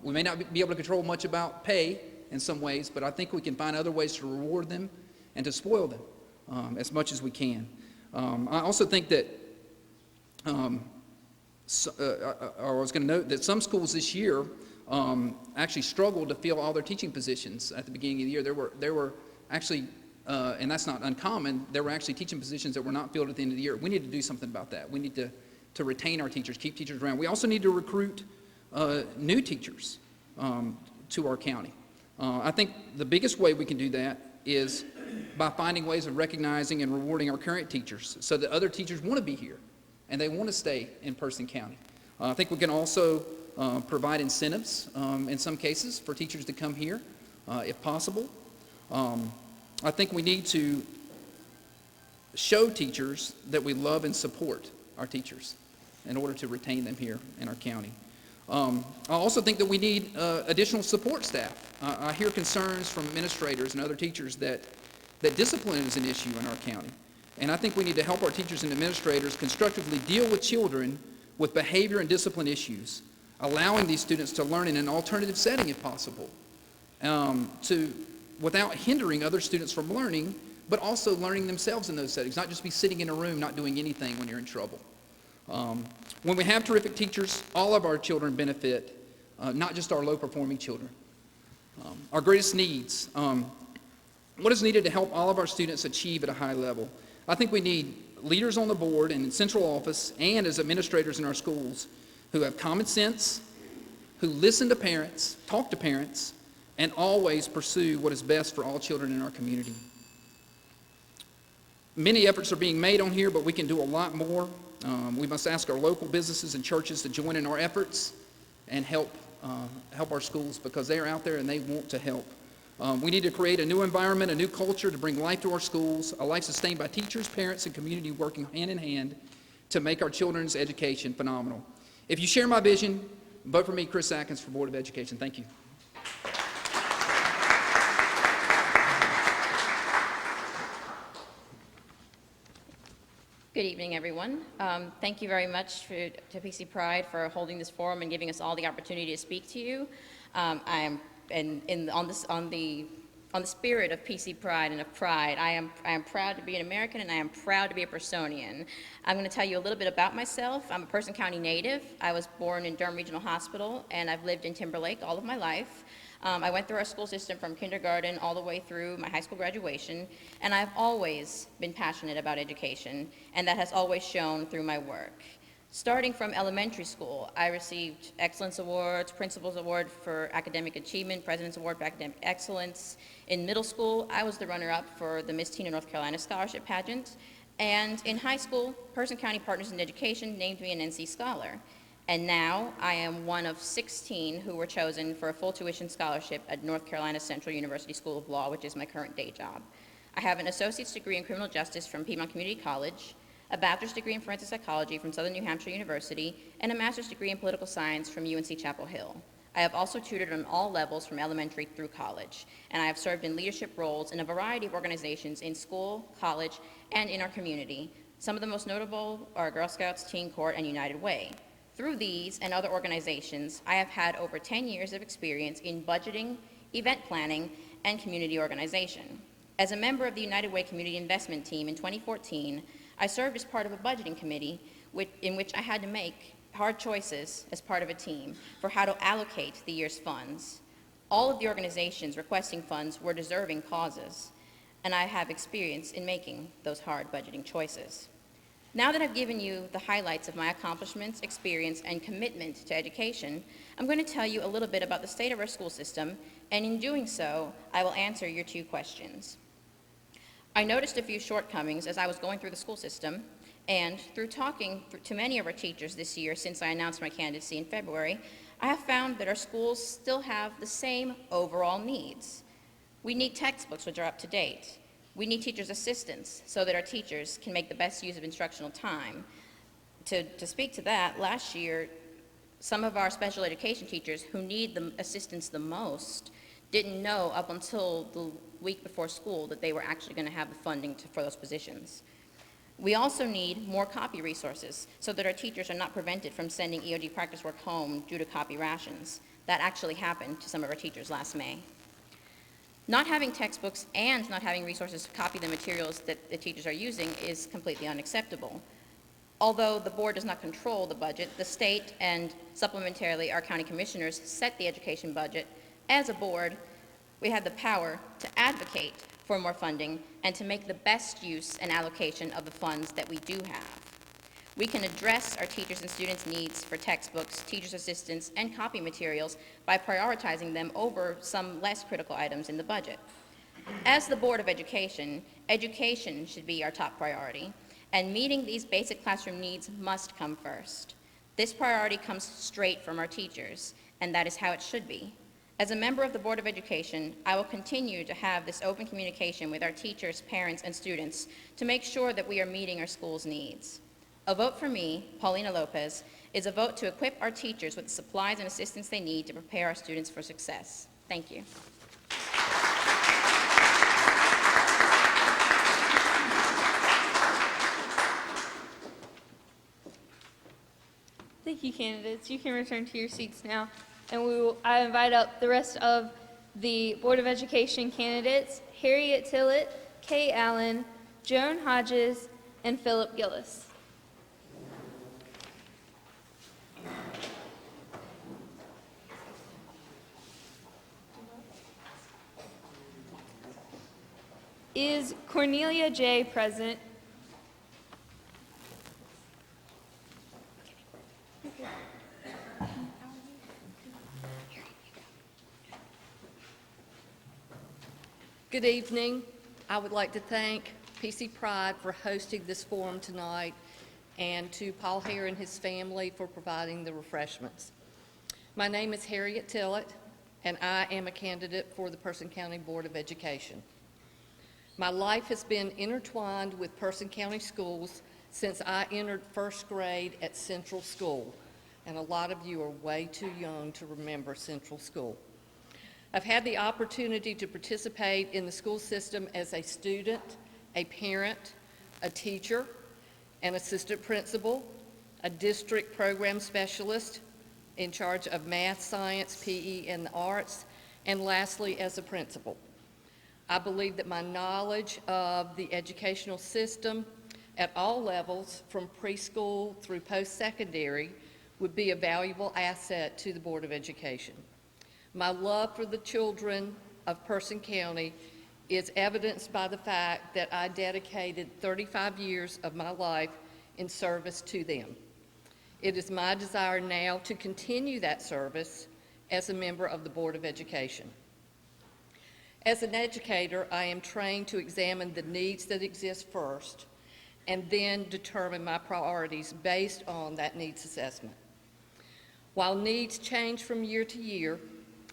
We may not be able to control much about pay in some ways, but I think we can find other ways to reward them and to spoil them. as much as we can. I also think that, I was going to note that some schools this year actually struggled to fill all their teaching positions at the beginning of the year. There were actually, and that's not uncommon, there were actually teaching positions that were not filled at the end of the year. We need to do something about that. We need to retain our teachers, keep teachers around. We also need to recruit new teachers to our county. I think the biggest way we can do that is by finding ways of recognizing and rewarding our current teachers so that other teachers want to be here and they want to stay in Person County. I think we can also provide incentives in some cases for teachers to come here if possible. I think we need to show teachers that we love and support our teachers in order to retain them here in our county. I also think that we need additional support staff. I hear concerns from administrators and other teachers that discipline is an issue in our county. And I think we need to help our teachers and administrators constructively deal with children with behavior and discipline issues, allowing these students to learn in an alternative setting if possible, without hindering other students from learning, but also learning themselves in those settings, not just be sitting in a room not doing anything when you're in trouble. When we have terrific teachers, all of our children benefit, not just our low-performing children. Our greatest needs. What is needed to help all of our students achieve at a high level? I think we need leaders on the board and in central office and as administrators in our schools who have common sense, who listen to parents, talk to parents, and always pursue what is best for all children in our community. Many efforts are being made on here, but we can do a lot more. We must ask our local businesses and churches to join in our efforts and help our schools because they are out there and they want to help. We need to create a new environment, a new culture to bring life to our schools, a life sustained by teachers, parents, and community working hand in hand to make our children's education phenomenal. If you share my vision, vote for me, Chris Atkins, for Board of Education. Thank you. Good evening, everyone. Thank you very much to PC Pride for holding this forum and giving us all the opportunity to speak to you. I am, on the spirit of PC Pride and of pride, I am proud to be an American and I am proud to be a Personian. I'm going to tell you a little bit about myself. I'm a Person County native. I was born in Durham Regional Hospital and I've lived in Timberlake all of my life. I went through our school system from kindergarten all the way through my high school graduation, and I've always been passionate about education, and that has always shown through my work. Starting from elementary school, I received Excellence Awards, Principal's Award for Academic Achievement, President's Award for Academic Excellence. In middle school, I was the runner-up for the Miss Tina North Carolina Scholarship Pageant, and in high school, Person County Partners in Education named me an NC Scholar. And now I am one of 16 who were chosen for a full tuition scholarship at North Carolina Central University School of Law, which is my current day job. I have an associate's degree in criminal justice from Piedmont Community College, a bachelor's degree in forensic psychology from Southern New Hampshire University, and a master's degree in political science from UNC Chapel Hill. I have also tutored on all levels from elementary through college, and I have served in leadership roles in a variety of organizations in school, college, and in our community. Some of the most notable are Girl Scouts, Teen Court, and United Way. Through these and other organizations, I have had over 10 years of experience in budgeting, event planning, and community organization. As a member of the United Way Community Investment Team in 2014, I served as part of a budgeting committee in which I had to make hard choices as part of a team for how to allocate the year's funds. All of the organizations requesting funds were deserving causes, and I have experience in making those hard budgeting choices. Now that I've given you the highlights of my accomplishments, experience, and commitment to education, I'm going to tell you a little bit about the state of our school system, and in doing so, I will answer your 2 questions. I noticed a few shortcomings as I was going through the school system, and through talking to many of our teachers this year since I announced my candidacy in February, I have found that our schools still have the same overall needs. We need textbooks which are up to date. We need teachers' assistants so that our teachers can make the best use of instructional time. To speak to that, last year, some of our special education teachers who need the assistance the most didn't know up until the week before school that they were actually going to have the funding for those positions. We also need more copy resources so that our teachers are not prevented from sending EOD practice work home due to copy rations. That actually happened to some of our teachers last May. Not having textbooks and not having resources to copy the materials that the teachers are using is completely unacceptable. Although the board does not control the budget, the state and supplementarily our county commissioners set the education budget. As a board, we have the power to advocate for more funding and to make the best use and allocation of the funds that we do have. We can address our teachers and students' needs for textbooks, teachers' assistants, and copy materials by prioritizing them over some less critical items in the budget. As the Board of Education, education should be our top priority, and meeting these basic classroom needs must come first. This priority comes straight from our teachers, and that is how it should be. As a member of the Board of Education, I will continue to have this open communication with our teachers, parents, and students to make sure that we are meeting our school's needs. A vote for me, Paulina Lopez, is a vote to equip our teachers with the supplies and assistance they need to prepare our students for success. Thank you. Thank you, candidates. You can return to your seats now. And I invite up the rest of the Board of Education candidates, Harriet Tillett, Kay Allen, Joan Hodges, and Philip Gillis. Is Cornelia J. present? Good evening. I would like to thank PC Pride for hosting this forum tonight and to Paul Hare and his family for providing the refreshments. My name is Harriet Tillett, and I am a candidate for the Person County Board of Education. My life has been intertwined with Person County schools since I entered first grade at Central School, and a lot of you are way too young to remember Central School. I've had the opportunity to participate in the school system as a student, a parent, a teacher, an assistant principal, a district program specialist in charge of math, science, PE, and the arts, and lastly, as a principal. I believe that my knowledge of the educational system at all levels, from preschool through post-secondary, would be a valuable asset to the Board of Education. My love for the children of Person County is evidenced by the fact that I dedicated 35 years of my life in service to them. It is my desire now to continue that service as a member of the Board of Education. As an educator, I am trained to examine the needs that exist first and then determine my priorities based on that needs assessment. While needs change from year to year,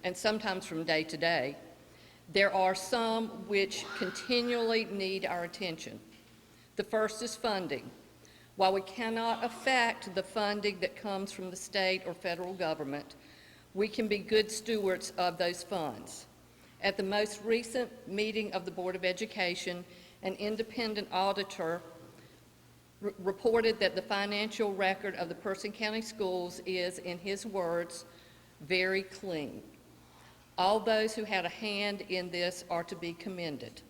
and sometimes from day to day, there are some which continually need our attention. The first is funding. While we cannot affect the funding that comes from the state or federal government, we can be good stewards of those funds. At the most recent meeting of the Board of Education, an independent auditor reported that the financial record of the Person County Schools is, in his words, very clean. All those who had a hand in this are to be commended.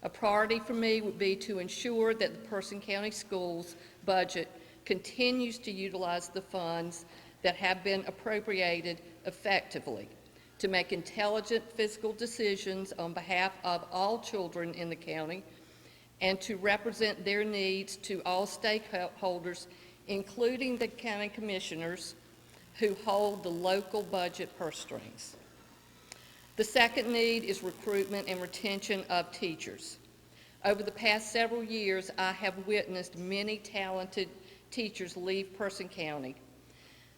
A priority for me would be to ensure that the Person County Schools budget continues to utilize the funds that have been appropriated effectively to make intelligent fiscal decisions on behalf of all children in the county and to represent their needs to all stakeholders, including the county commissioners who hold the local budget purse strings. The second need is recruitment and retention of teachers. Over the past several years, I have witnessed many talented teachers leave Person County.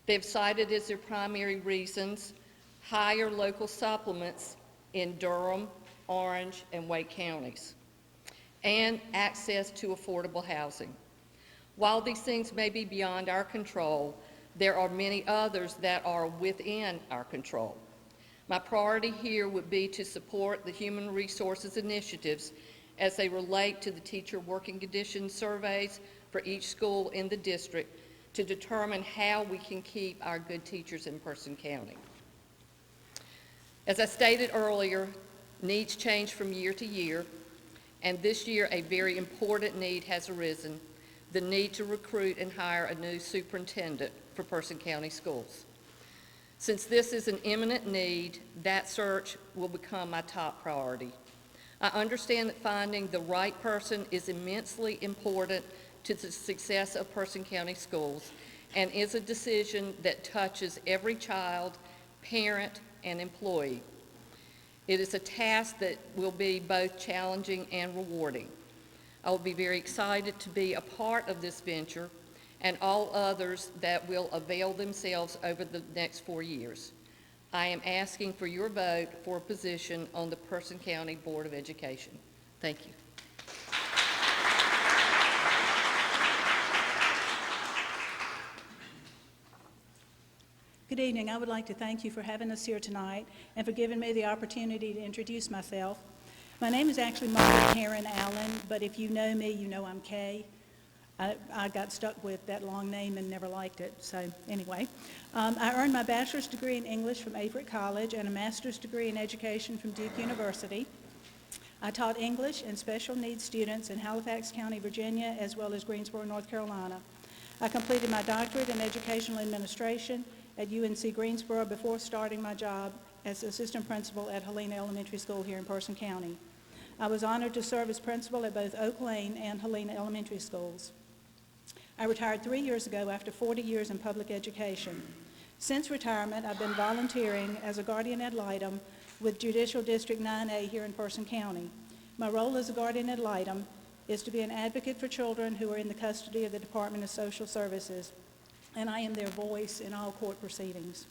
They've cited as their primary reasons higher local supplements in Durham, Orange, and Wake counties, and access to affordable housing. While these things may be beyond our control, there are many others that are within our control. My priority here would be to support the human resources initiatives as they relate to the teacher working conditions surveys for each school in the district to determine how we can keep our good teachers in Person County. As I stated earlier, Needs change from year to year, and this year a very important need has arisen, the need to recruit and hire a new superintendent for Person County Schools. Since this is an imminent need, that search will become my top priority. I understand that finding the right person is immensely important to the success of Person County Schools and is a decision that touches every child, parent, and employee. It is a task that will be both challenging and rewarding. I will be very excited to be a part of this venture and all others that will avail themselves over the next 4 years. I am asking for your vote for a position on the Person County Board of Education. Thank you. Good evening. I would like to thank you for having us here tonight and for giving me the opportunity to introduce myself. My name is actually Margaret Karen Allen, but if you know me, you know I'm Kay. I got stuck with that long name and never liked it, so anyway. I earned my bachelor's degree in English from Averett College and a master's degree in education from Duke University. I taught English and special needs students in Halifax County, Virginia, as well as Greensboro, North Carolina. I completed my doctorate in educational administration at UNC Greensboro before starting my job as assistant principal at Helena Elementary School here in Person County. I was honored to serve as principal at both Oak Lane and Helena Elementary Schools. I retired 3 years ago after 40 years in public education. Since retirement, I've been volunteering as a guardian ad litem with Judicial District 9A here in Person County. My role as a guardian ad litem is to be an advocate for children who are in the custody of the Department of Social Services, and I am their voice in all court proceedings.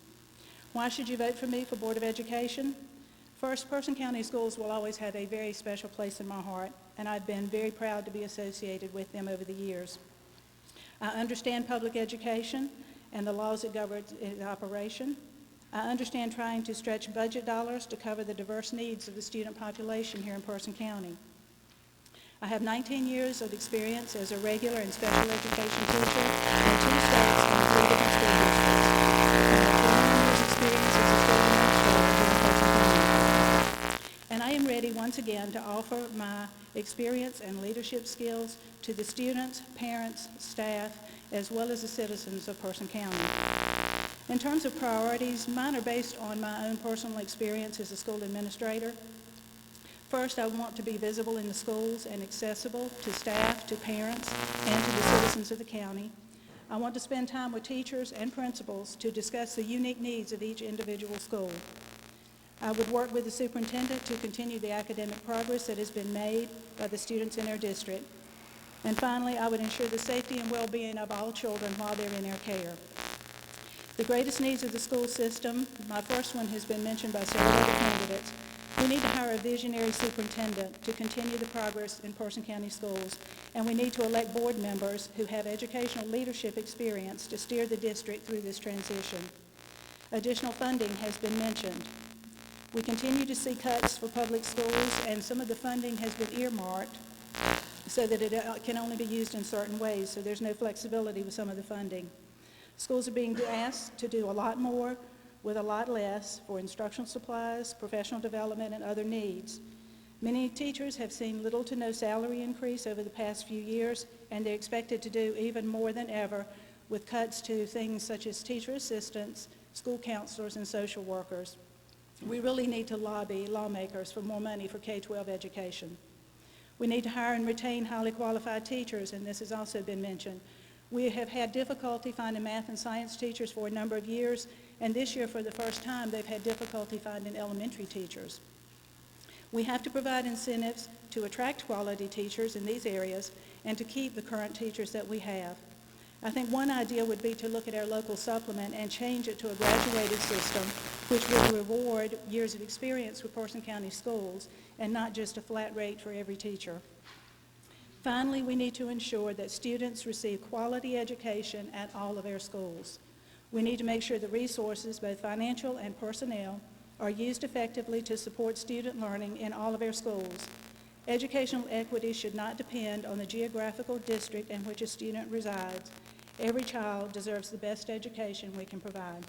Why should you vote for me for Board of Education? First, Person County Schools will always have a very special place in my heart, and I've been very proud to be associated with them over the years. I understand public education and the laws that govern its operation. I understand trying to stretch budget dollars to cover the diverse needs of the student population here in Person County. I have 19 years of experience as a regular and special education teacher in 2 states and 3 different school districts. I have 21 years experience as a school administrator here in Person County. And I am ready once again to offer my experience and leadership skills to the students, parents, staff, as well as the citizens of Person County. In terms of priorities, mine are based on my own personal experience as a school administrator. First, I want to be visible in the schools and accessible to staff, to parents, and to the citizens of the county. I want to spend time with teachers and principals to discuss the unique needs of each individual school. I would work with the superintendent to continue the academic progress that has been made by the students in our district. And finally, I would ensure the safety and well-being of all children while they're in our care. The greatest needs of the school system, my first one has been mentioned by several other candidates. We need to hire a visionary superintendent to continue the progress in Person County Schools, and we need to elect board members who have educational leadership experience to steer the district through this transition. Additional funding has been mentioned. We continue to see cuts for public schools, and some of the funding has been earmarked so that it can only be used in certain ways, so there's no flexibility with some of the funding. Schools are being asked to do a lot more with a lot less for instructional supplies, professional development, and other needs. Many teachers have seen little to no salary increase over the past few years, and they're expected to do even more than ever with cuts to things such as teacher assistants, school counselors, and social workers. We really need to lobby lawmakers for more money for K-12 education. We need to hire and retain highly qualified teachers, and this has also been mentioned. We have had difficulty finding math and science teachers for a number of years, and this year, for the first time, they've had difficulty finding elementary teachers. We have to provide incentives to attract quality teachers in these areas and to keep the current teachers that we have. I think one idea would be to look at our local supplement and change it to a graduated system, which would reward years of experience with Person County Schools and not just a flat rate for every teacher. Finally, we need to ensure that students receive quality education at all of our schools. We need to make sure the resources, both financial and personnel, are used effectively to support student learning in all of our schools. Educational equity should not depend on the geographical district in which a student resides. Every child deserves the best education we can provide.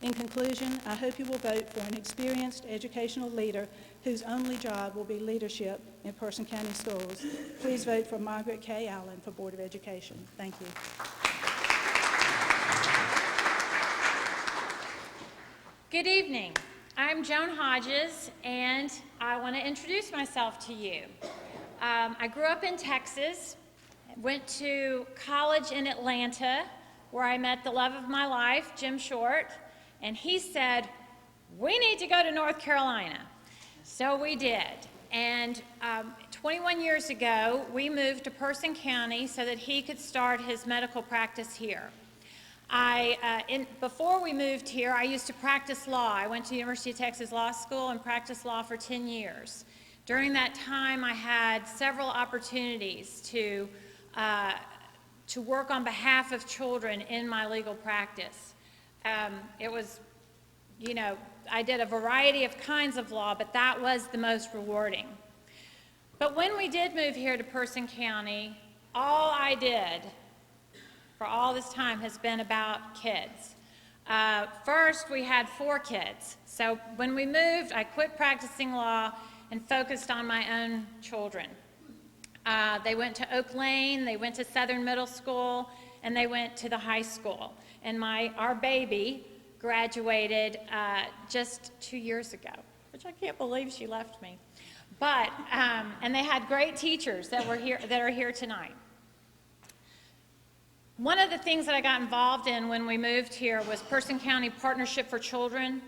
In conclusion, I hope you will vote for an experienced educational leader whose only job will be leadership in Person County Schools. Please vote for Margaret K. Allen for Board of Education. Thank you. Good evening. I'm Joan Hodges, and I want to introduce myself to you. I grew up in Texas, went to college in Atlanta, where I met the love of my life, Jim Short, and he said, "We need to go to North Carolina." So we did. And 21 years ago, we moved to Person County so that he could start his medical practice here. Before we moved here, I used to practice law. I went to the University of Texas Law School and practiced law for 10 years. During that time, I had several opportunities to work on behalf of children in my legal practice. It was, you know, I did a variety of kinds of law, but that was the most rewarding. But when we did move here to Person County, all I did for all this time has been about kids. First, we had 4 kids. So when we moved, I quit practicing law and focused on my own children. They went to Oak Lane, they went to Southern Middle School, and they went to the high school. And our baby graduated just 2 years ago, which I can't believe she left me. But, and they had great teachers that are here tonight. One of the things that I got involved in when we moved here was Person County Partnership for Children.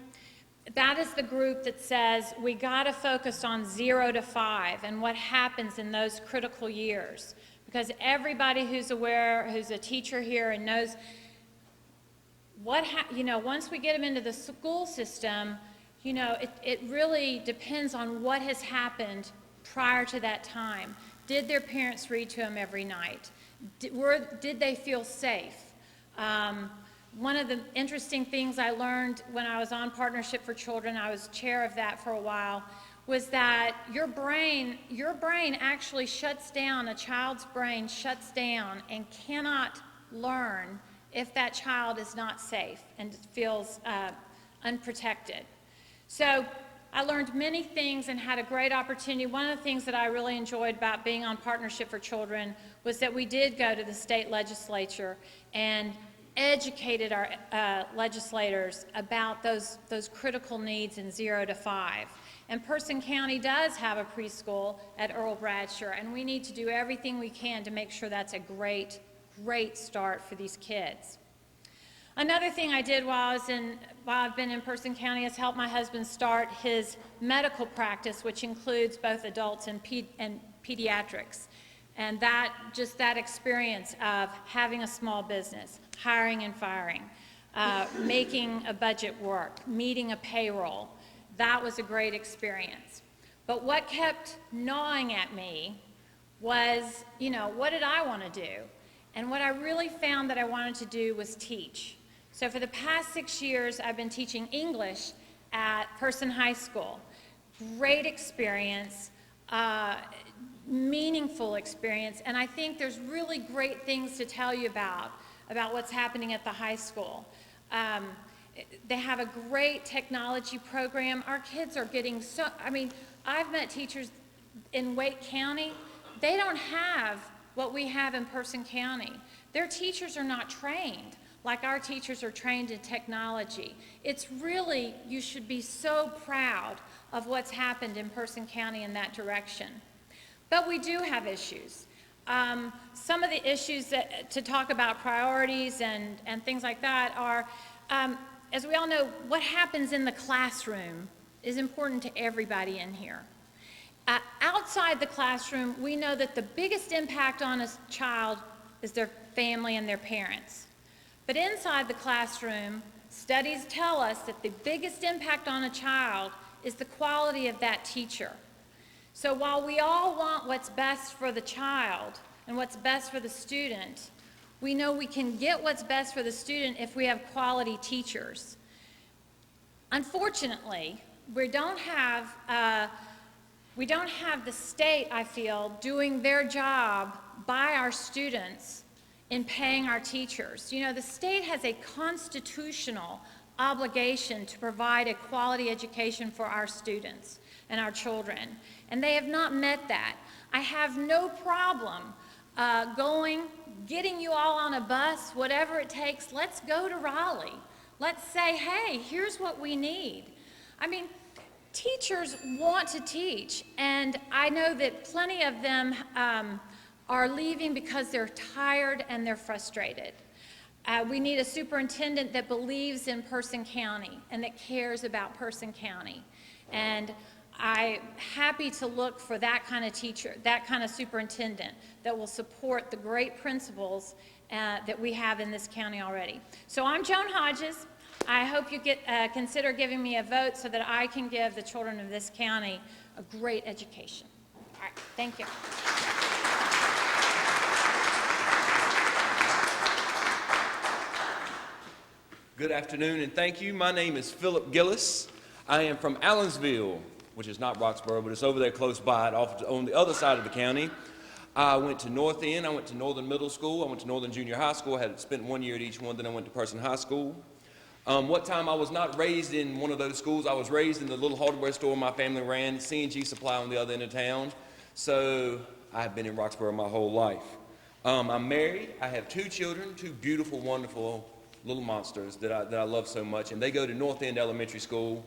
That is the group that says we got to focus on 0 to 5 and what happens in those critical years. Because everybody who's aware, who's a teacher here and knows once we get them into the school system, it really depends on what has happened prior to that time. Did their parents read to them every night? Did they feel safe? One of the interesting things I learned when I was on Partnership for Children, I was chair of that for a while, was that your brain actually shuts down, a child's brain shuts down and cannot learn if that child is not safe and feels unprotected. So I learned many things and had a great opportunity. One of the things that I really enjoyed about being on Partnership for Children was that we did go to the state legislature and educated our legislators about those critical needs in 0 to 5. And Person County does have a preschool at Earl Bradshaw, and we need to do everything we can to make sure that's a great start for these kids. Another thing I did while I've been in Person County is help my husband start his medical practice, which includes both adults and pediatrics. And that experience of having a small business, hiring and firing, making a budget work, meeting a payroll, that was a great experience. But what kept gnawing at me was, what did I want to do? And what I really found that I wanted to do was teach. So for the past 6 years, I've been teaching English at Person High School. Great experience, meaningful experience, and I think there's really great things to tell you about what's happening at the high school. They have a great technology program. Our kids are getting I've met teachers in Wake County, they don't have what we have in Person County. Their teachers are not trained like our teachers are trained in technology. It's really, you should be so proud of what's happened in Person County in that direction. But we do have issues. Some of the issues to talk about priorities and things like that are, as we all know, what happens in the classroom is important to everybody in here. Outside the classroom, we know that the biggest impact on a child is their family and their parents. But inside the classroom, studies tell us that the biggest impact on a child is the quality of that teacher. So while we all want what's best for the child and what's best for the student, we know we can get what's best for the student if we have quality teachers. Unfortunately, we don't have the state, I feel, doing their job by our students in paying our teachers. The state has a constitutional obligation to provide a quality education for our students. and our children. And they have not met that. I have no problem getting you all on a bus, whatever it takes. Let's go to Raleigh. Let's say, hey, here's what we need. I mean, teachers want to teach, and I know that plenty of them are leaving because they're tired and they're frustrated. We need a superintendent that believes in Person County and that cares about Person County. And I'm happy to look for that kind of teacher, that kind of superintendent that will support the great principals that we have in this county already. So I'm Joan Hodges. I hope you consider giving me a vote so that I can give the children of this county a great education. All right, thank you. Good afternoon, and thank you. My name is Philip Gillis. I am from Allensville, which is not Roxborough, but it's over there close by, on the other side of the county. I went to North End, I went to Northern Middle School, I went to Northern Junior High School, I had spent 1 year at each one, then I went to Person High School. What time I was not raised in one of those schools, I was raised in the little hardware store my family ran, C&G Supply on the other end of town. So I've been in Roxborough my whole life. I'm married, I have 2 children, 2 beautiful, wonderful little monsters that I love so much, and they go to North End Elementary School,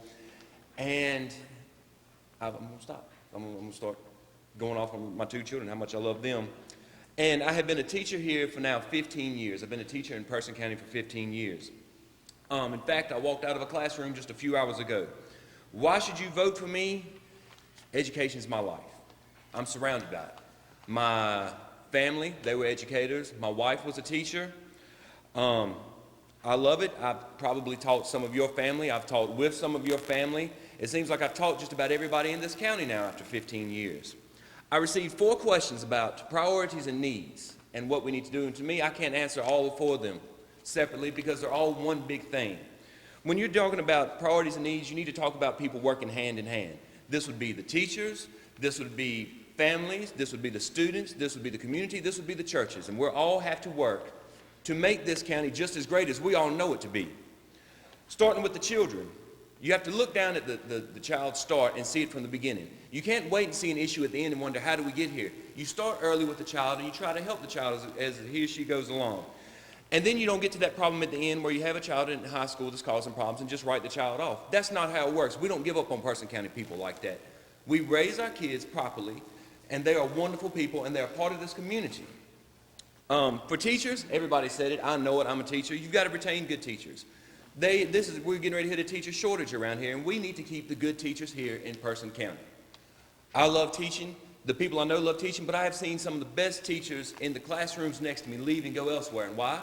and I'm going to stop. I'm going to start going off on my 2 children, how much I love them. And I have been a teacher here for now 15 years. I've been a teacher in Person County for 15 years. In fact, I walked out of a classroom just a few hours ago. Why should you vote for me? Education is my life. I'm surrounded by it. My family, they were educators. My wife was a teacher. I love it. I've probably taught some of your family. I've taught with some of your family. It seems like I've taught just about everybody in this county now after 15 years. I received 4 questions about priorities and needs and what we need to do. And to me, I can't answer all 4 of them separately because they're all one big thing. When you're talking about priorities and needs, you need to talk about people working hand in hand. This would be the teachers, this would be families, this would be the students, this would be the community, this would be the churches. And we all have to work to make this county just as great as we all know it to be. Starting with the children, you have to look down at the child's start and see it from the beginning. You can't wait and see an issue at the end and wonder, how do we get here? You start early with the child and you try to help the child as he or she goes along. And then you don't get to that problem at the end where you have a child in high school that's causing problems and just write the child off. That's not how it works. We don't give up on Person County people like that. We raise our kids properly, and they are wonderful people, and they're a part of this community. For teachers, everybody said it. I know it. I'm a teacher. You've got to retain good teachers. We're getting ready to hit a teacher shortage around here, and we need to keep the good teachers here in Person County. I love teaching. The people I know love teaching, but I have seen some of the best teachers in the classrooms next to me leave and go elsewhere. And why?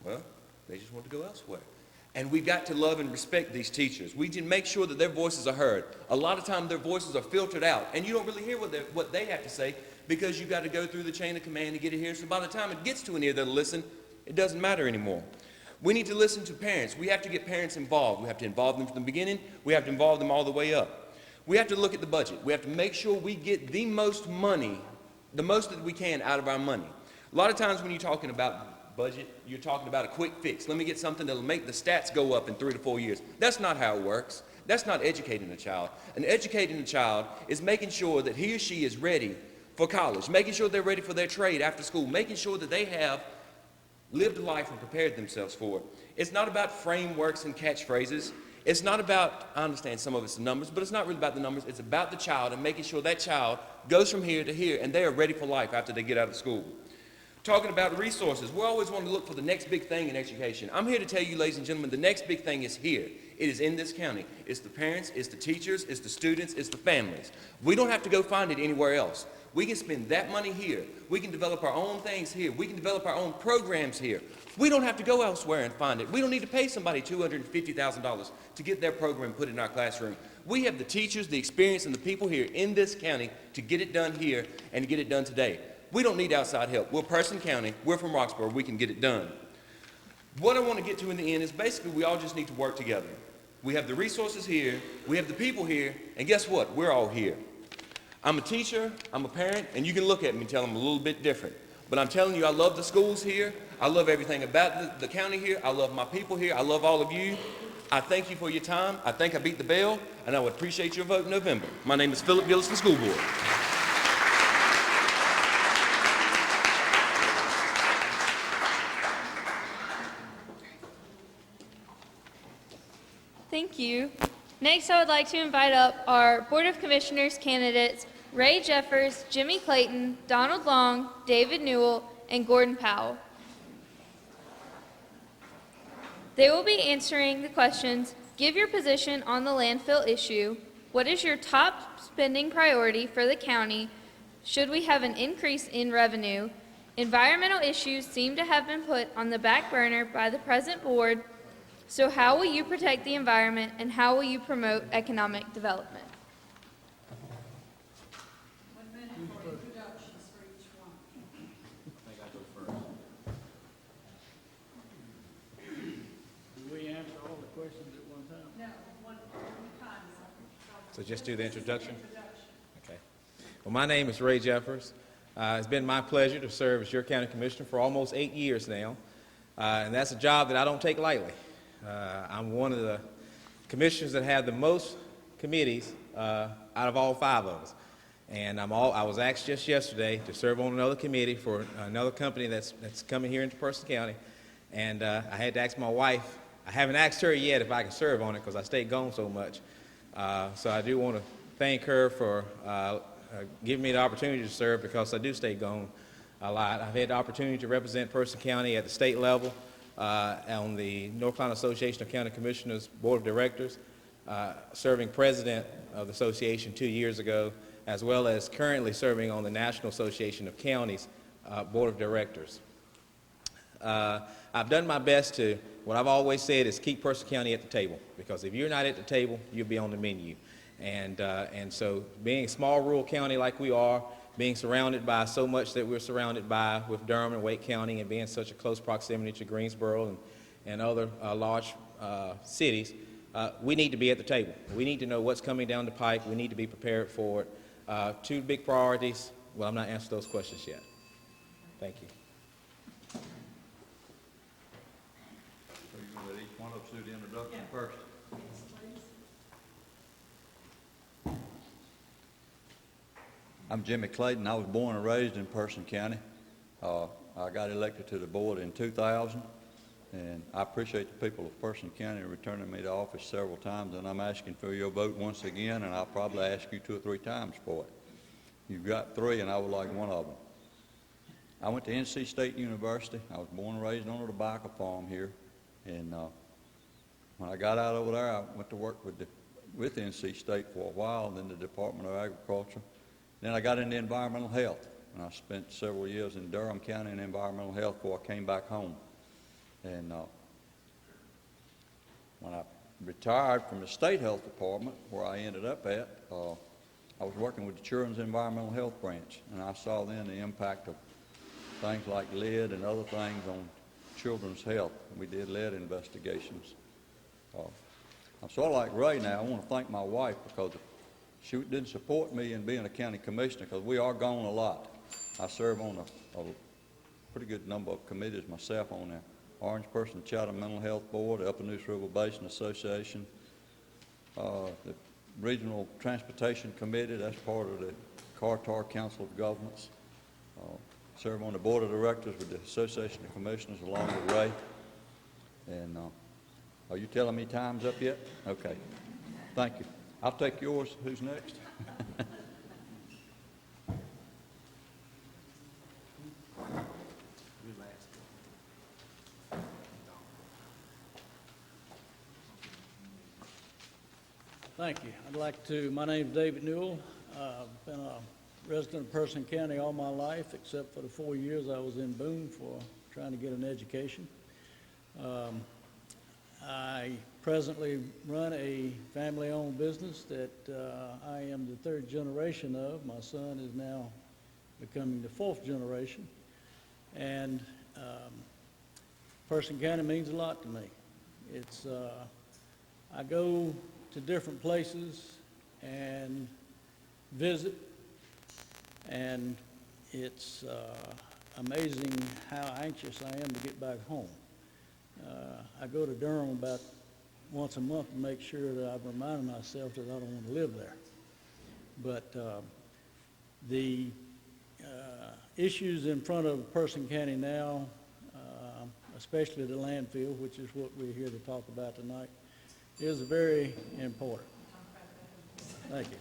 Well, they just want to go elsewhere. And we've got to love and respect these teachers. We can make sure that their voices are heard. A lot of times their voices are filtered out, and you don't really hear what they have to say because you've got to go through the chain of command to get it here. So by the time it gets to an ear that'll listen, it doesn't matter anymore. We need to listen to parents. We have to get parents involved. We have to involve them from the beginning. We have to involve them all the way up. We have to look at the budget. We have to make sure we get the most money, the most that we can out of our money. A lot of times when you're talking about budget, you're talking about a quick fix. Let me get something that'll make the stats go up in 3 to 4 years. That's not how it works. That's not educating a child. And educating a child is making sure that he or she is ready for college, making sure they're ready for their trade after school, making sure that they have lived a life and prepared themselves for it. It's not about frameworks and catchphrases. It's not about, I understand some of it's the numbers, but it's not really about the numbers. It's about the child and making sure that child goes from here to here and they are ready for life after they get out of school. Talking about resources, we always want to look for the next big thing in education. I'm here to tell you, ladies and gentlemen, the next big thing is here. It is in this county. It's the parents, it's the teachers, it's the students, it's the families. We don't have to go find it anywhere else. We can spend that money here. We can develop our own things here. We can develop our own programs here. We don't have to go elsewhere and find it. We don't need to pay somebody $250,000 to get their program put in our classroom. We have the teachers, the experience, and the people here in this county to get it done here and to get it done today. We don't need outside help. We're Person County. We're from Roxborough. We can get it done. What I want to get to in the end is basically we all just need to work together. We have the resources here. We have the people here. And guess what? We're all here. I'm a teacher, I'm a parent, and you can look at me and tell them a little bit different. But I'm telling you, I love the schools here. I love everything about the county here. I love my people here. I love all of you. I thank you for your time. I think I beat the bell, and I would appreciate your vote in November. My name is Philip Gillis, the school board. Thank you. Next, I would like to invite up our Board of Commissioners candidates, Ray Jeffers, Jimmy Clayton, Donald Long, David Newell, and Gordon Powell. They will be answering the questions, give your position on the landfill issue, what is your top spending priority for the county, should we have an increase in revenue, environmental issues seem to have been put on the back burner by the present board, so how will you protect the environment and how will you promote economic development? So just do the introduction? Okay. Well, my name is Ray Jeffers. It's been my pleasure to serve as your county commissioner for almost 8 years now, and that's a job that I don't take lightly. I'm one of the commissioners that have the most committees out of all 5 of us. And I was asked just yesterday to serve on another committee for another company that's coming here into Person County. And I had to ask my wife. I haven't asked her yet if I can serve on it because I stayed gone so much. So I do want to thank her for giving me the opportunity to serve because I do stay gone a lot. I've had the opportunity to represent Person County at the state level on the North Carolina Association of County Commissioners Board of Directors, serving president of the association 2 years ago, as well as currently serving on the National Association of Counties Board of Directors. I've done my best to, what I've always said is keep Person County at the table, because if you're not at the table, you'll be on the menu. And so being a small rural county like we are, being surrounded by so much that we're surrounded by with Durham and Wake County and being such a close proximity to Greensboro and other large cities, we need to be at the table. We need to know what's coming down the pipe. We need to be prepared for it. 2 big priorities. Well, I'm not answering those questions yet. Thank you. So you're going to let each one of us do the introduction first? I'm Jimmy Clayton. I was born and raised in Person County. I got elected to the board in 2000, and I appreciate the people of Person County returning me to office several times, and I'm asking for your vote once again, and I'll probably ask you 2 or 3 times for it. You've got 3, and I would like one of them. I went to NC State University. I was born and raised on a tobacco farm here, and when I got out over there, I went to work with NC State for a while, then the Department of Agriculture. Then I got into environmental health, and I spent several years in Durham County in environmental health before I came back home. And when I retired from the state health department, where I ended up at, I was working with the Children's Environmental Health Branch, and I saw then the impact of things like lead and other things on children's health. We did lead investigations. I'm sort of like Ray now. I want to thank my wife because she didn't support me in being a county commissioner because we are gone a lot. I serve on a pretty good number of committees myself on the Orange Person Chatham Mental Health Board, the Upper Neuse River Basin Association, the Regional Transportation Committee, that's part of the Carter Council of Governments. Serve on the Board of Directors with the Association of Commissioners along with Ray. And are you telling me time's up yet? Okay. Thank you. I'll take yours. Who's next? Thank you. My name's David Newell. I've been a resident of Person County all my life, except for the 4 years I was in Boone for trying to get an education. I presently run a family-owned business that I am the 3rd generation of. My son is now becoming the 4th generation. And Person County means a lot to me. It's, I go to different places and visit, and it's amazing how anxious I am to get back home. I go to Durham about once a month to make sure that I'm reminding myself that I don't want to live there. But the issues in front of Person County now, especially the landfill, which is what we're here to talk about tonight, is very important. Thank you.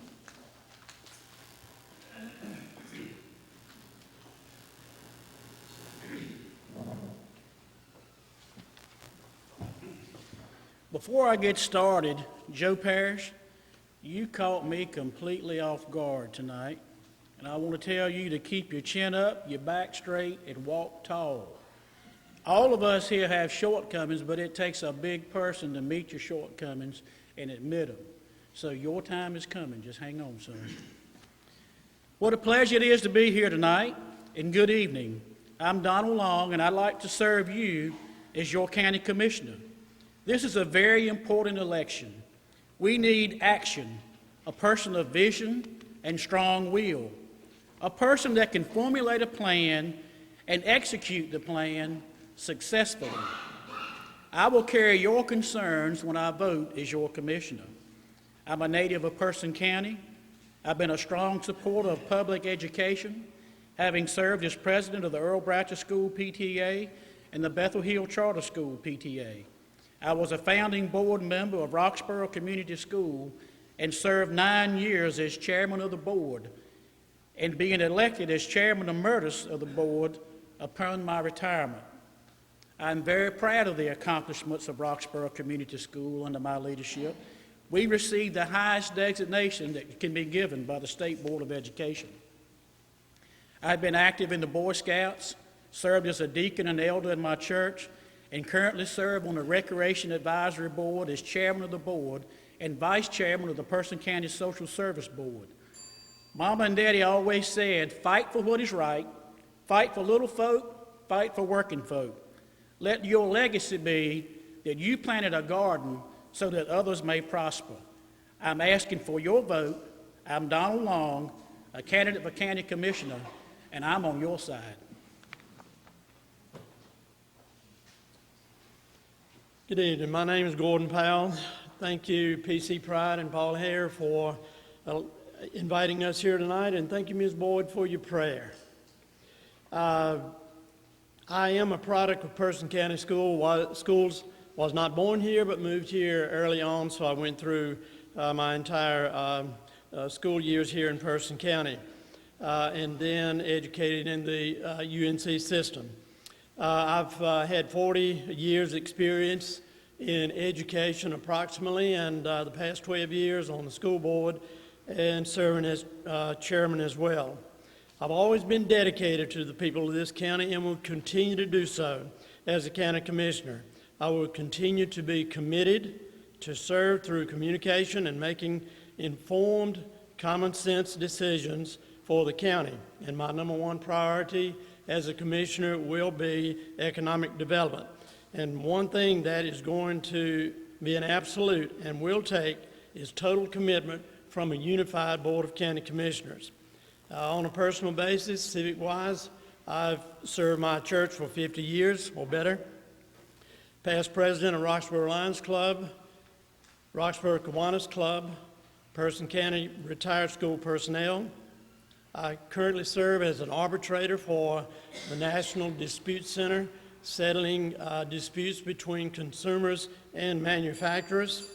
Before I get started, Joe Parrish, you caught me completely off guard tonight, and I want to tell you to keep your chin up, your back straight, and walk tall. All of us here have shortcomings, but it takes a big person to meet your shortcomings and admit them. So your time is coming. Just hang on, son. What a pleasure it is to be here tonight, and good evening. I'm Donald Long, and I'd like to serve you as your county commissioner. This is a very important election. We need action, a person of vision and strong will, a person that can formulate a plan and execute the plan successfully. I will carry your concerns when I vote as your commissioner. I'm a native of Person County. I've been a strong supporter of public education, having served as president of the Earl Bratcher School PTA and the Bethel Hill Charter School PTA. I was a founding board member of Roxborough Community School and served 9 years as chairman of the board and being elected as chairman emeritus of the board upon my retirement. I'm very proud of the accomplishments of Roxborough Community School under my leadership. We received the highest designation that can be given by the State Board of Education. I've been active in the Boy Scouts, served as a deacon and elder in my church, and currently serve on the Recreation Advisory Board as chairman of the board and vice chairman of the Person County Social Service Board. Mama and Daddy always said, fight for what is right, fight for little folk, fight for working folk. Let your legacy be that you planted a garden so that others may prosper. I'm asking for your vote. I'm Donald Long, a candidate for county commissioner, and I'm on your side. Good evening. My name is Gordon Powell. Thank you, PC Pride and Paul Hare, for inviting us here tonight, and thank you, Ms. Boyd, for your prayer. I am a product of Person County Schools. Was not born here, but moved here early on, so I went through my entire school years here in Person County, and then educated in the UNC system. I've had 40 years experience in education approximately, and the past 12 years on the school board and serving as chairman as well. I've always been dedicated to the people of this county and will continue to do so as a county commissioner. I will continue to be committed to serve through communication and making informed, common sense decisions for the county. And my number one priority as a commissioner will be economic development. And one thing that is going to be an absolute and will take is total commitment from a unified Board of County Commissioners. On a personal basis, civic-wise, I've served my church for 50 years or better. Past president of Roxborough Lions Club, Roxborough Kiwanis Club, Person County Retired School Personnel. I currently serve as an arbitrator for the National Dispute Center, settling disputes between consumers and manufacturers.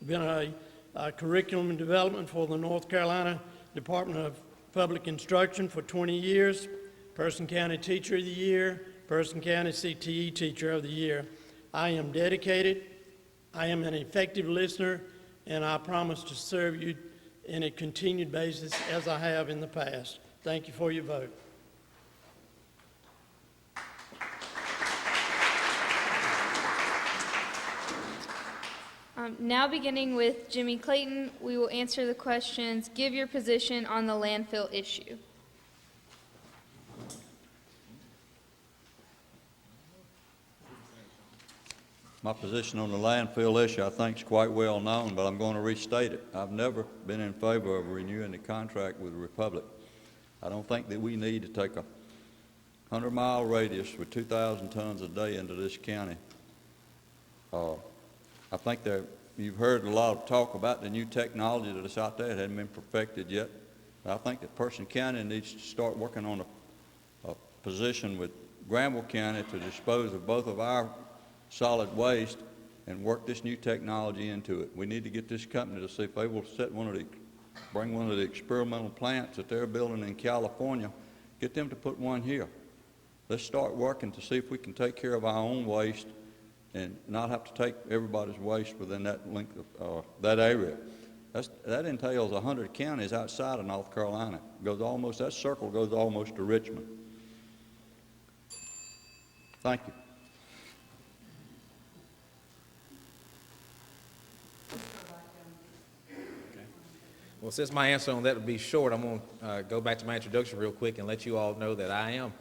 I've been a curriculum and development for the North Carolina Department of Public Instruction for 20 years, Person County Teacher of the Year, Person County CTE Teacher of the Year. I am dedicated, I am an effective listener, and I promise to serve you in a continued basis as I have in the past. Thank you for your vote. Now beginning with Jimmy Clayton, we will answer the questions. Give your position on the landfill issue. My position on the landfill issue, I think, is quite well known, but I'm going to restate it. I've never been in favor of renewing the contract with the Republic. I don't think that we need to take a 100-mile radius with 2,000 tons a day into this county. I think you've heard a lot of talk about the new technology that's out there. It hasn't been perfected yet. I think that Person County needs to start working on a position with Granville County to dispose of both of our solid waste and work this new technology into it. We need to get this company to see if they will bring one of the experimental plants that they're building in California, get them to put one here. Let's start working to see if we can take care of our own waste and not have to take everybody's waste within that length of that area. That entails 100 counties outside of North Carolina. That circle goes almost to Richmond. Thank you. Well, since my answer on that would be short, I'm going to go back to my introduction real quick and let you all know that I am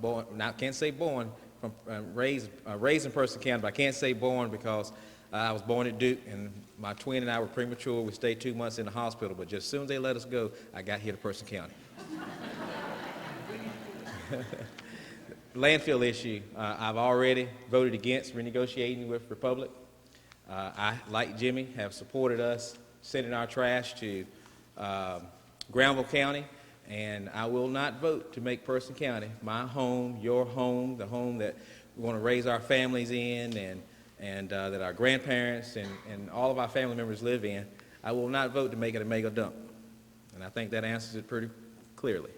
born, now I can't say born, from raised in Person County, but I can't say born because I was born at Duke, and my twin and I were premature. We stayed 2 months in the hospital, but just as soon as they let us go, I got here to Person County. Landfill issue, I've already voted against renegotiating with Republic. I, like Jimmy, have supported us sending our trash to Granville County, and I will not vote to make Person County my home, your home, the home that we want to raise our families in and that our grandparents and all of our family members live in. I will not vote to make it a mega dump. And I think that answers it pretty clearly.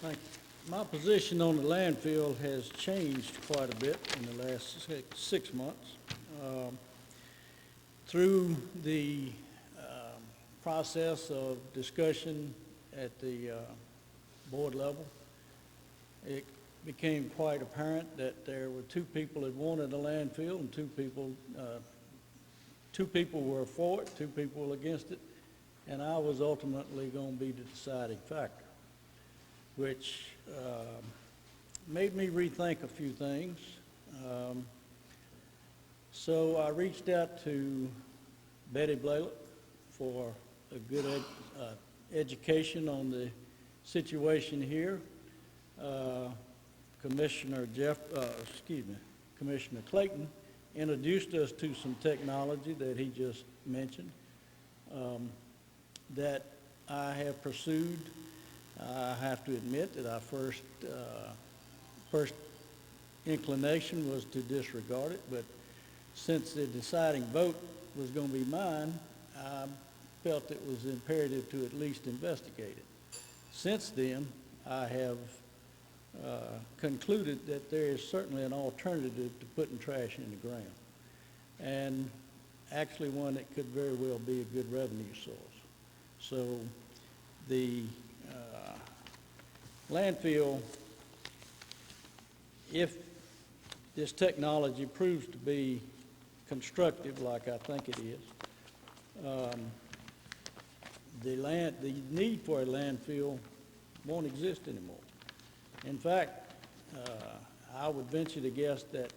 Thank you. My position on the landfill has changed quite a bit in the last 6 months. Through the process of discussion at the board level, it became quite apparent that there were two people that wanted a landfill and two people were for it, two people were against it, and I was ultimately going to be the deciding factor, which made me rethink a few things. So I reached out to Betty Blaylock for a good education on the situation here. Commissioner Clayton introduced us to some technology that he just mentioned that I have pursued. I have to admit that our first inclination was to disregard it, but since the deciding vote was going to be mine, I felt it was imperative to at least investigate it. Since then, I have concluded that there is certainly an alternative to putting trash in the ground, and actually one that could very well be a good revenue source. So the landfill, if this technology proves to be constructive like I think it is, the need for a landfill won't exist anymore. In fact, I would venture to guess that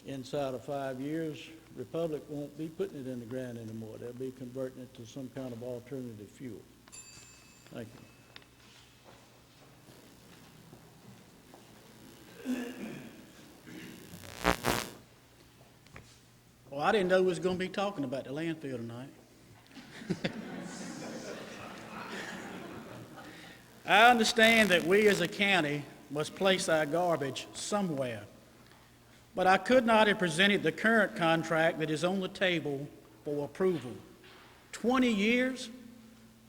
inside of 5 years, Republic won't be putting it in the ground anymore. They'll be converting it to some kind of alternative fuel. Thank you. Well, I didn't know we was going to be talking about the landfill tonight. I understand that we as a county must place our garbage somewhere, but I could not have presented the current contract that is on the table for approval. 20 years,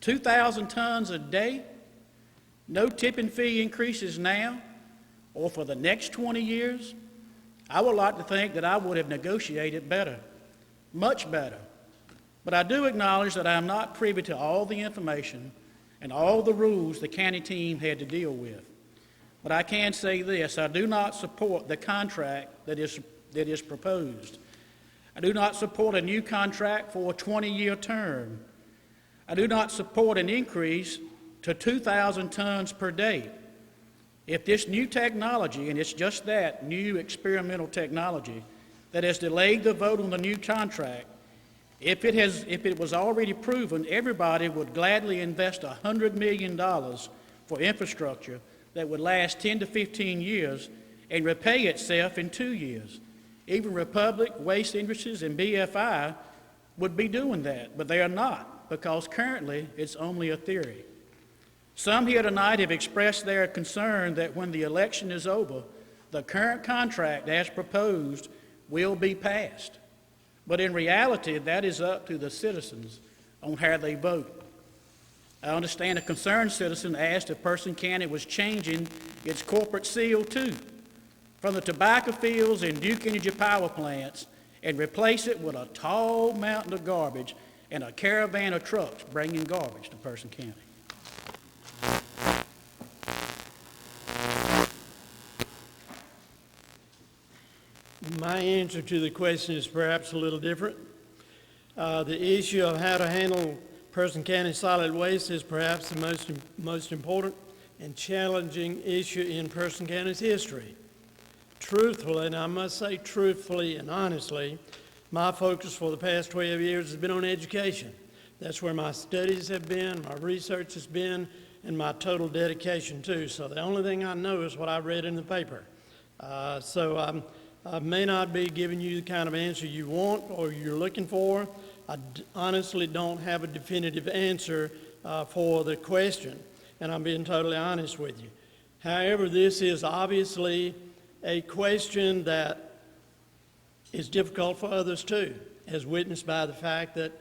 2,000 tons a day, no tipping fee increases now or for the next 20 years. I would like to think that I would have negotiated better, much better. But I do acknowledge that I am not privy to all the information and all the rules the county team had to deal with. But I can say this: I do not support the contract that is proposed. I do not support a new contract for a 20-year term. I do not support an increase to 2,000 tons per day. If this new technology, and it's just that, new experimental technology, that has delayed the vote on the new contract, If it was already proven, everybody would gladly invest $100 million for infrastructure that would last 10 to 15 years and repay itself in 2 years. Even Republic, Waste Industries, and BFI would be doing that, but they are not, because currently it's only a theory. Some here tonight have expressed their concern that when the election is over, the current contract as proposed will be passed. But in reality, that is up to the citizens on how they vote. I understand a concerned citizen asked if Person County was changing its corporate seal too, from the tobacco fields and Duke Energy power plants, and replace it with a tall mountain of garbage and a caravan of trucks bringing garbage to Person County. My answer to the question is perhaps a little different. The issue of how to handle Person County solid waste is perhaps the most important and challenging issue in Person County's history. Truthfully, and I must say truthfully and honestly, my focus for the past 12 years has been on education. That's where my studies have been, my research has been, and my total dedication too. So the only thing I know is what I read in the paper. I may not be giving you the kind of answer you want or you're looking for. I honestly don't have a definitive answer for the question, and I'm being totally honest with you. However, this is obviously a question that is difficult for others too, as witnessed by the fact that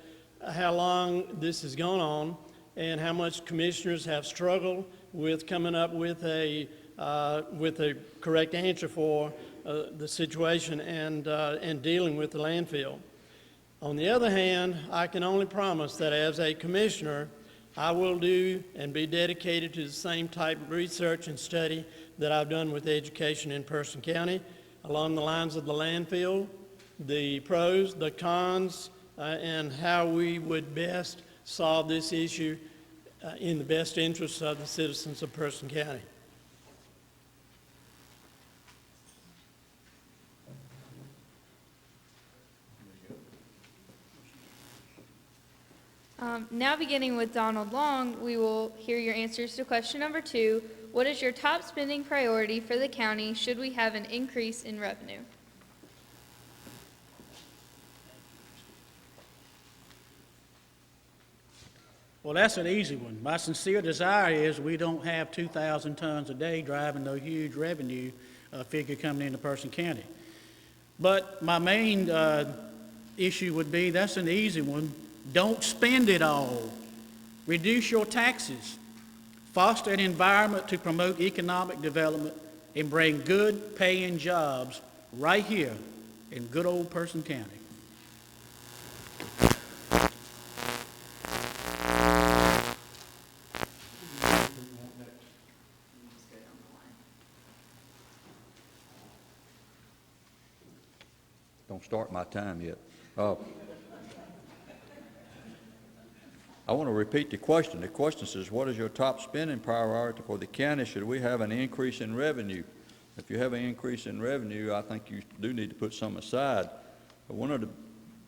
how long this has gone on and how much commissioners have struggled with coming up with a correct answer for the situation and dealing with the landfill. On the other hand, I can only promise that as a commissioner, I will do and be dedicated to the same type of research and study that I've done with education in Person County, along the lines of the landfill, the pros, the cons, and how we would best solve this issue in the best interests of the citizens of Person County. Now beginning with Donald Long, we will hear your answers to question number 2. What is your top spending priority for the county should we have an increase in revenue? Well, that's an easy one. My sincere desire is we don't have 2,000 tons a day driving no huge revenue figure coming into Person County. But my main issue would be, that's an easy one, don't spend it all. Reduce your taxes. Foster an environment to promote economic development and bring good paying jobs right here in good old Person County. Don't start my time yet. I want to repeat the question. The question says, what is your top spending priority for the county should we have an increase in revenue? If you have an increase in revenue, I think you do need to put some aside. But one of the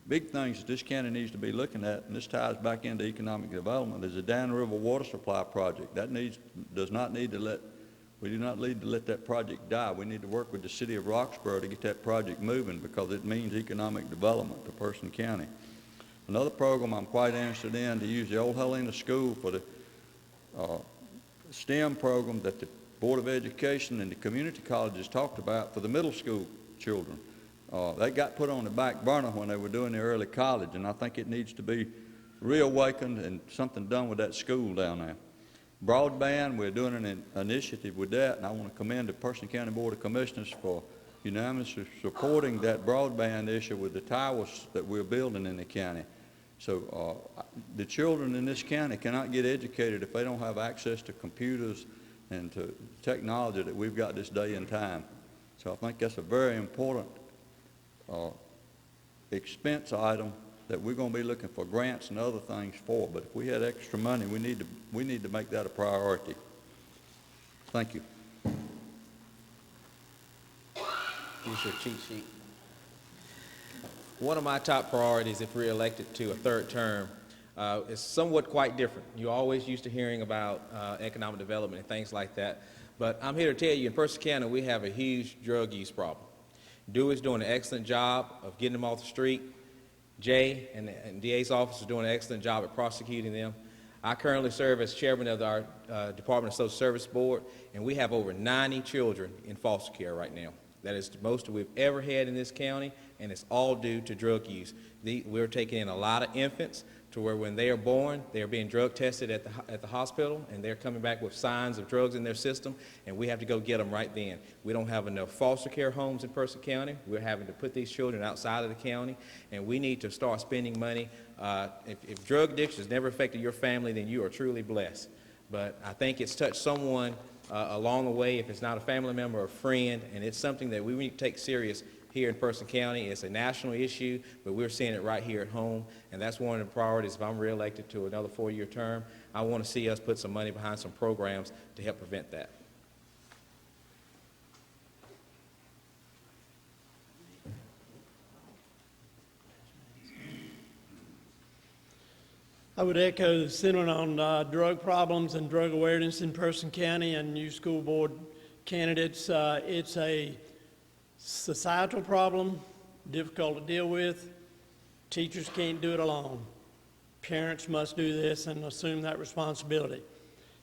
big things that this county needs to be looking at, and this ties back into economic development, is the Dan River Water Supply Project. That we do not need to let that project die. We need to work with the city of Roxboro to get that project moving because it means economic development to Person County. Another program I'm quite interested in, to use the old Helena School for the STEM program that the Board of Education and the community colleges talked about for the middle school children. That got put on the back burner when they were doing their early college, and I think it needs to be reawakened and something done with that school down there. Broadband, we're doing an initiative with that, and I want to commend the Person County Board of Commissioners for unanimously supporting that broadband issue with the towers that we're building in the county. So the children in this county cannot get educated if they don't have access to computers and to technology that we've got this day and time. So I think that's a very important expense item that we're going to be looking for grants and other things for. But if we had extra money, we need to make that a priority. Thank you. Here's your cheat sheet. one of my top priorities if we're elected to a third term is somewhat quite different. You're always used to hearing about economic development and things like that. But I'm here to tell you, in Percy County, we have a huge drug use problem. Dewey's doing an excellent job of getting them off the street. Jay and DA's office is doing an excellent job at prosecuting them. I currently serve as chairman of our Department of Social Service Board, and we have over 90 children in foster care right now. That is the most we've ever had in this county, and it's all due to drug use. We're taking in a lot of infants to where when they are born, they're being drug tested at the hospital, and they're coming back with signs of drugs in their system, and we have to go get them right then. We don't have enough foster care homes in Percy County. We're having to put these children outside of the county, and we need to start spending money. If drug addiction has never affected your family, then you are truly blessed. But I think it's touched someone along the way, if it's not a family member or a friend, and it's something that we need to take serious here in Person County. It's a national issue, but we're seeing it right here at home, and that's one of the priorities. If I'm reelected to another 4-year term, I want to see us put some money behind some programs to help prevent that. I would echo the sentiment on drug problems and drug awareness in Person County and new school board candidates. It's a societal problem, difficult to deal with. Teachers can't do it alone. Parents must do this and assume that responsibility.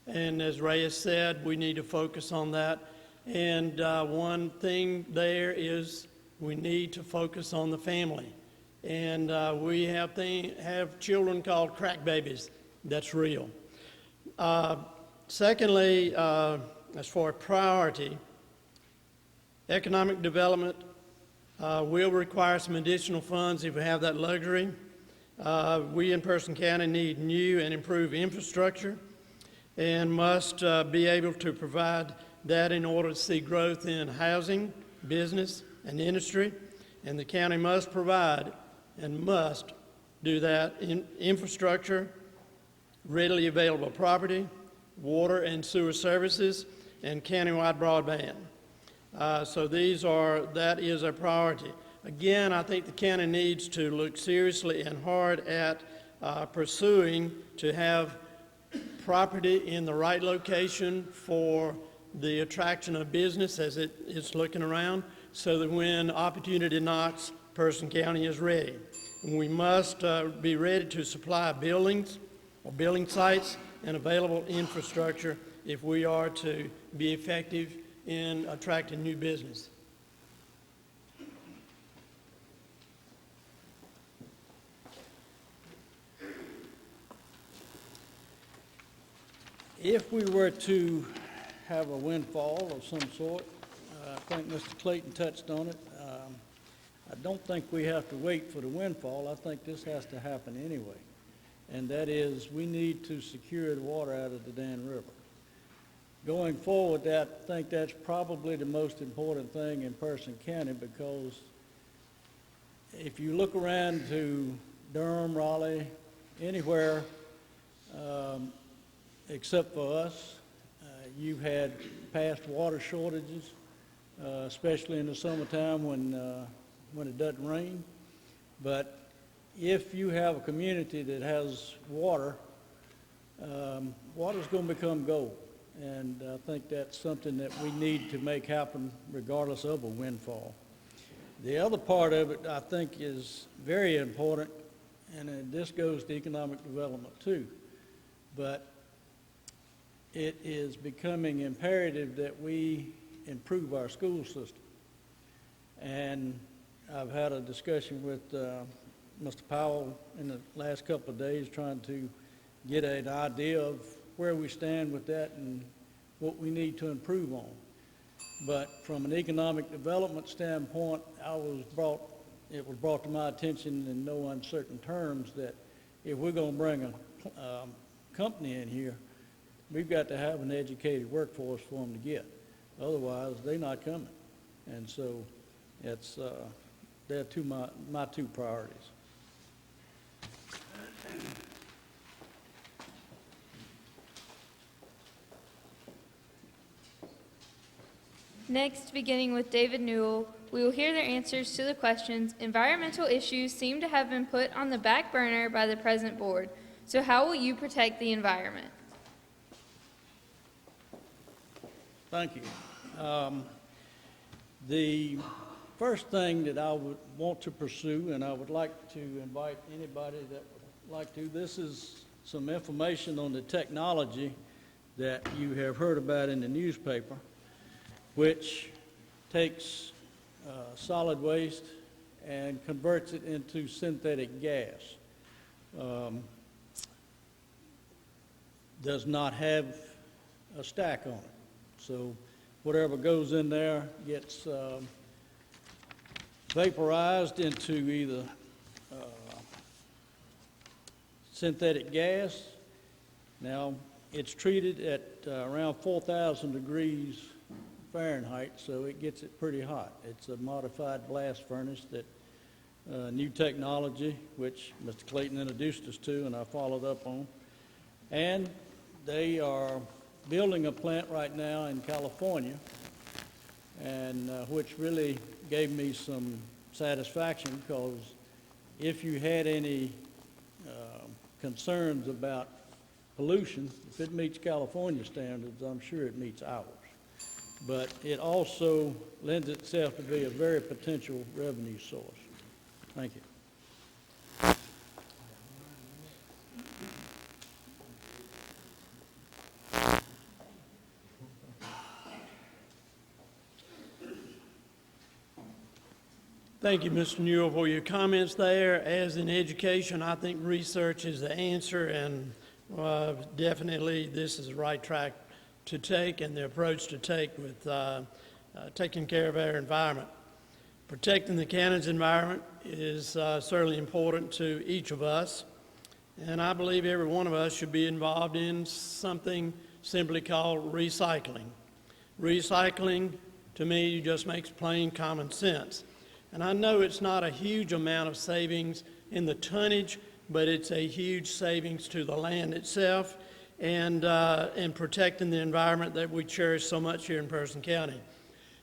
And as Ray has said, we need to focus on that. And one thing there is we need to focus on the family. And we have children called crack babies. That's real. Secondly, as for a priority, economic development will require some additional funds if we have that luxury. We in Person County need new and improved infrastructure and must be able to provide that in order to see growth in housing, business, and industry. And the county must provide and must do that in infrastructure, readily available property, water and sewer services, and countywide broadband. So that is a priority. Again, I think the county needs to look seriously and hard at pursuing to have property in the right location for the attraction of business as it is looking around, so that when opportunity knocks, Person County is ready. We must be ready to supply buildings or building sites and available infrastructure if we are to be effective in attracting new business. If we were to have a windfall of some sort, I think Mr. Clayton touched on it. I don't think we have to wait for the windfall. I think this has to happen anyway. And that is, we need to secure the water out of the Dan River. Going forward, I think that's probably the most important thing in Person County, because if you look around to Durham, Raleigh, anywhere except for us, you've had past water shortages, especially in the summertime when it doesn't rain. But if you have a community that has water, water's going to become gold. And I think that's something that we need to make happen regardless of a windfall. The other part of it, I think, is very important, and this goes to economic development too. But it is becoming imperative that we improve our school system. And I've had a discussion with Mr. Powell in the last couple of days trying to get an idea of where we stand with that and what we need to improve on. But from an economic development standpoint, it was brought to my attention in no uncertain terms that if we're going to bring a company in here, we've got to have an educated workforce for them to get. Otherwise, they're not coming. And so they're my two priorities. Next, beginning with David Newell, We will hear their answers to the questions. Environmental issues seem to have been put on the back burner by the present board. So how will you protect the environment? Thank you. The first thing that I would want to pursue, and I would like to invite anybody that would like to, this is some information on the technology that you have heard about in the newspaper, which takes solid waste and converts it into synthetic gas. Does not have a stack on it. So whatever goes in there gets vaporized into either synthetic gas. Now, it's treated at around 4,000 degrees Fahrenheit, so it gets it pretty hot. It's a modified blast furnace that new technology, which Mr. Clayton introduced us to and I followed up on. And they are building a plant right now in California, and which really gave me some satisfaction, because if you had any concerns about pollution, if it meets California standards, I'm sure it meets ours. But it also lends itself to be a very potential revenue source. Thank you. Thank you, Mr. Newell, for your comments there. As in education, I think research is the answer, and definitely this is the right track to take and the approach to take with taking care of our environment. Protecting the county's environment is certainly important to each of us, and I believe every one of us should be involved in something simply called recycling. Recycling, to me, just makes plain common sense. And I know it's not a huge amount of savings in the tonnage, but it's a huge savings to the land itself and protecting the environment that we cherish so much here in Person County.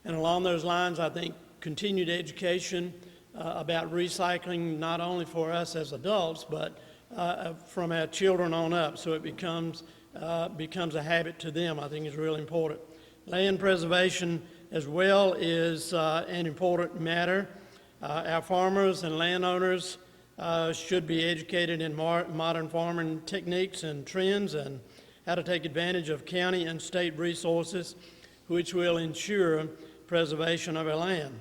And along those lines, I think continued education about recycling, not only for us as adults, but from our children on up, so it becomes a habit to them, I think is really important. Land preservation as well is an important matter. Our farmers and landowners should be educated in modern farming techniques and trends and how to take advantage of county and state resources, which will ensure preservation of our land.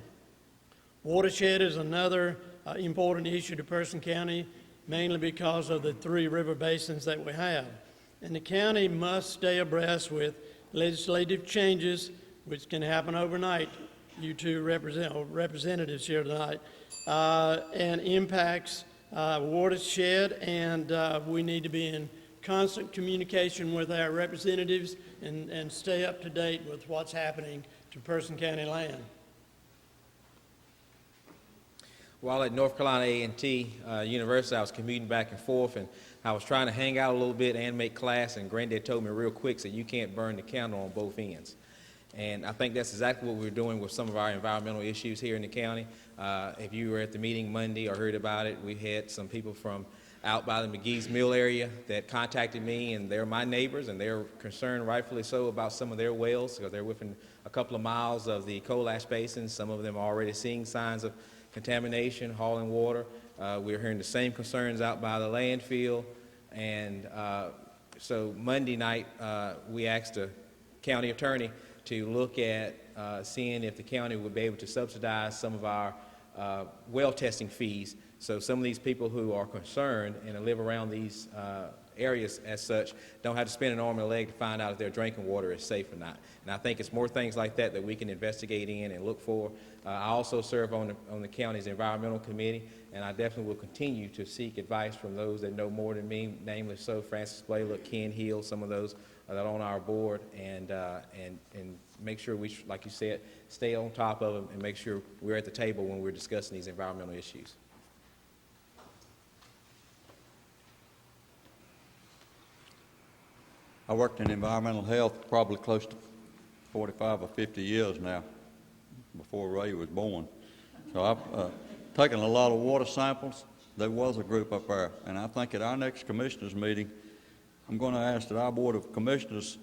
Watershed is another important issue to Person County, mainly because of the 3 river basins that we have. And the county must stay abreast with legislative changes, which can happen overnight. You two representatives here tonight, and impacts Watershed, and we need to be in constant communication with our representatives and stay up to date with what's happening to Person County land. While at North Carolina A&T University, I was commuting back and forth, and I was trying to hang out a little bit and make class, and Granddad told me real quick that you can't burn the candle on both ends. And I think that's exactly what we're doing with some of our environmental issues here in the county. If you were at the meeting Monday or heard about it, we had some people from out by the McGee's Mill area that contacted me, and they're my neighbors, and they're concerned, rightfully so, about some of their wells, because they're within a couple of miles of the coal ash basins. Some of them are already seeing signs of contamination, hauling water. We're hearing the same concerns out by the landfill. And so Monday night, we asked the county attorney to look at seeing if the county would be able to subsidize some of our well testing fees. So some of these people who are concerned and live around these areas as such don't have to spend an arm and a leg to find out if their drinking water is safe or not. And I think it's more things like that that we can investigate in and look for. I also serve on the county's environmental committee, and I definitely will continue to seek advice from those that know more than me, namely so Francis Blaylock, Ken Hill, some of those that are on our board, and make sure we, like you said, stay on top of them and make sure we're at the table when we're discussing these environmental issues. I worked in environmental health probably close to 45 or 50 years now, before Ray was born. So I've taken a lot of water samples. There was a group up there, and I think at our next commissioners meeting, I'm going to ask that our Board of Commissioners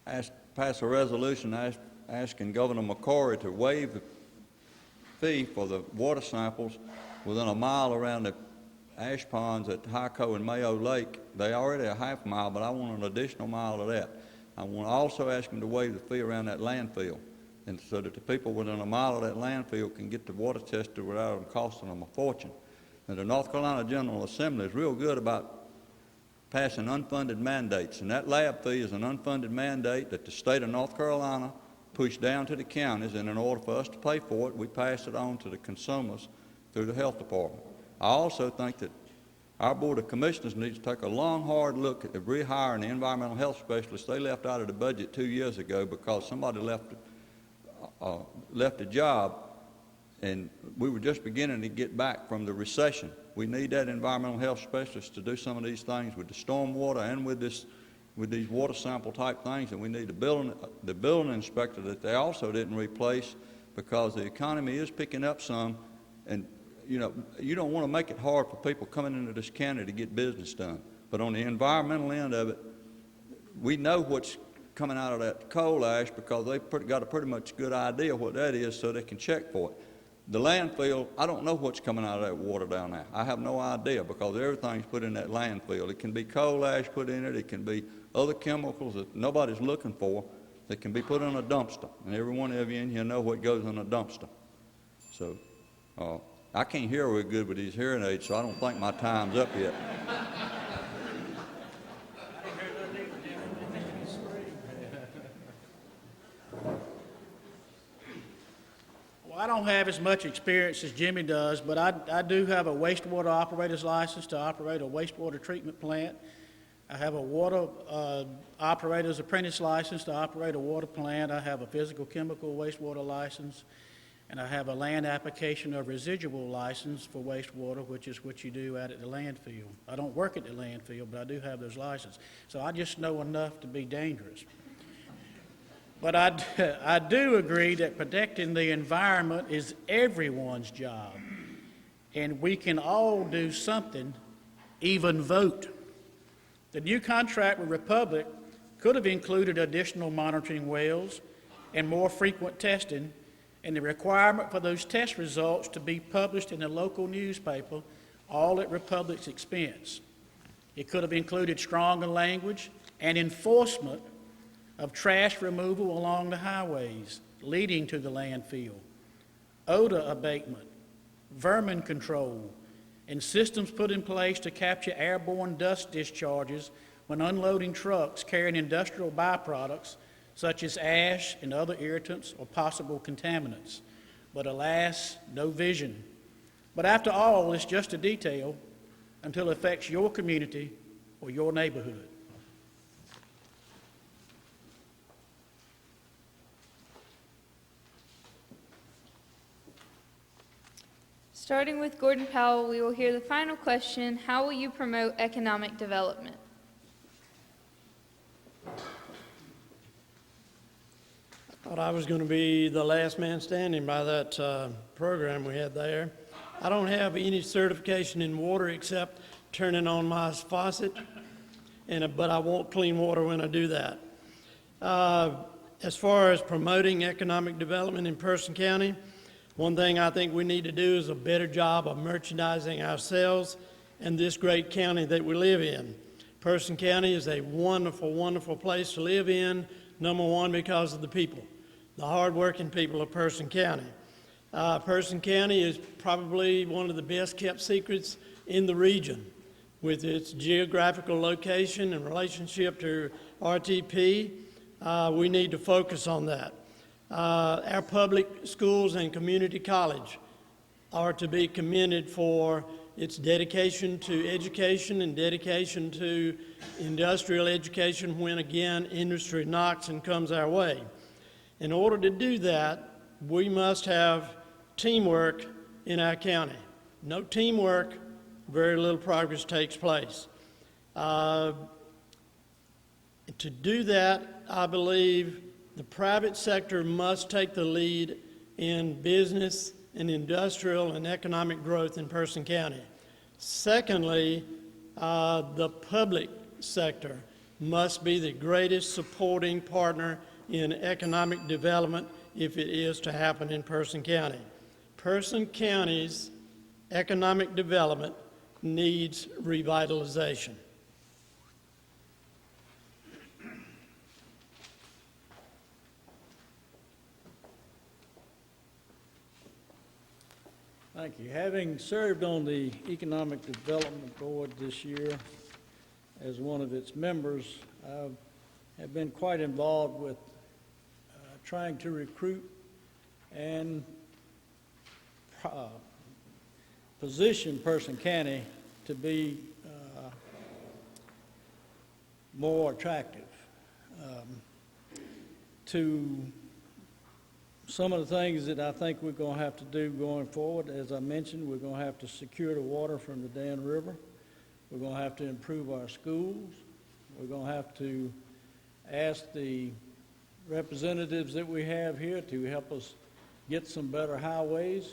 pass a resolution asking Governor McCrory to waive the fee for the water samples within a mile around the ash ponds at Hyco and Mayo Lake. They already a half mile, but I want an additional mile of that. I want to also ask them to waive the fee around that landfill, and so that the people within a mile of that landfill can get the water tested without them costing them a fortune. And the North Carolina General Assembly is real good about passing unfunded mandates, and that lab fee is an unfunded mandate that the state of North Carolina pushed down to the counties, and in order for us to pay for it, we pass it on to the consumers through the health department. I also think that our Board of Commissioners needs to take a long, hard look at the rehiring the environmental health specialists they left out of the budget 2 years ago because somebody left a job, and we were just beginning to get back from the recession. We need that environmental health specialist to do some of these things with the stormwater and with these water sample type things, and we need the building inspector that they also didn't replace because the economy is picking up some, and you know, you don't want to make it hard for people coming into this county to get business done. But on the environmental end of it, we know what's coming out of that coal ash because they've got a pretty much good idea what that is so they can check for it. The landfill, I don't know what's coming out of that water down there. I have no idea because everything's put in that landfill. It can be coal ash put in it. It can be other chemicals that nobody's looking for that can be put in a dumpster. And every one of you in here know what goes in a dumpster. So I can't hear real good with these hearing aids, so I don't think my time's up yet. Well, I don't have as much experience as Jimmy does, but I do have a wastewater operator's license to operate a wastewater treatment plant. I have a water operator's apprentice license to operate a water plant. I have a physical chemical wastewater license, and I have a land application of residual license for wastewater, which is what you do out at the landfill. I don't work at the landfill, but I do have those licenses. So I just know enough to be dangerous. But I do agree that protecting the environment is everyone's job, and we can all do something, even vote. The new contract with Republic could have included additional monitoring wells and more frequent testing, and the requirement for those test results to be published in the local newspaper, all at Republic's expense. It could have included stronger language and enforcement of trash removal along the highways leading to the landfill, odor abatement, vermin control, and systems put in place to capture airborne dust discharges when unloading trucks carrying industrial byproducts such as ash and other irritants or possible contaminants. But alas, no vision. But after all, it's just a detail until it affects your community or your neighborhood. Starting with Gordon Powell, we will hear the final question: how will you promote economic development? I thought I was going to be the last man standing by that program we had there. I don't have any certification in water except turning on my faucet, but I want clean water when I do that. As far as promoting economic development in Person County, one thing I think we need to do is a better job of merchandising ourselves and this great county that we live in. Person County is a wonderful, wonderful place to live in, number one, because of the people, the hardworking people of Person County. Person County is probably one of the best kept secrets in the region with its geographical location and relationship to RTP. We need to focus on that. Our public schools and community college are to be commended for its dedication to education and dedication to industrial education when, again, industry knocks and comes our way. In order to do that, we must have teamwork in our county. No teamwork, very little progress takes place. To do that, I believe the private sector must take the lead in business and industrial and economic growth in Person County. Secondly, the public sector must be the greatest supporting partner in economic development if it is to happen in Person County. Person County's economic development needs revitalization. Thank you. Having served on the Economic Development Board this year as one of its members, I have been quite involved with trying to recruit and position Person County to be more attractive. To some of the things that I think we're going to have to do going forward, as I mentioned, we're going to have to secure the water from the Dan River. We're going to have to improve our schools. We're going to have to ask the representatives that we have here to help us get some better highways.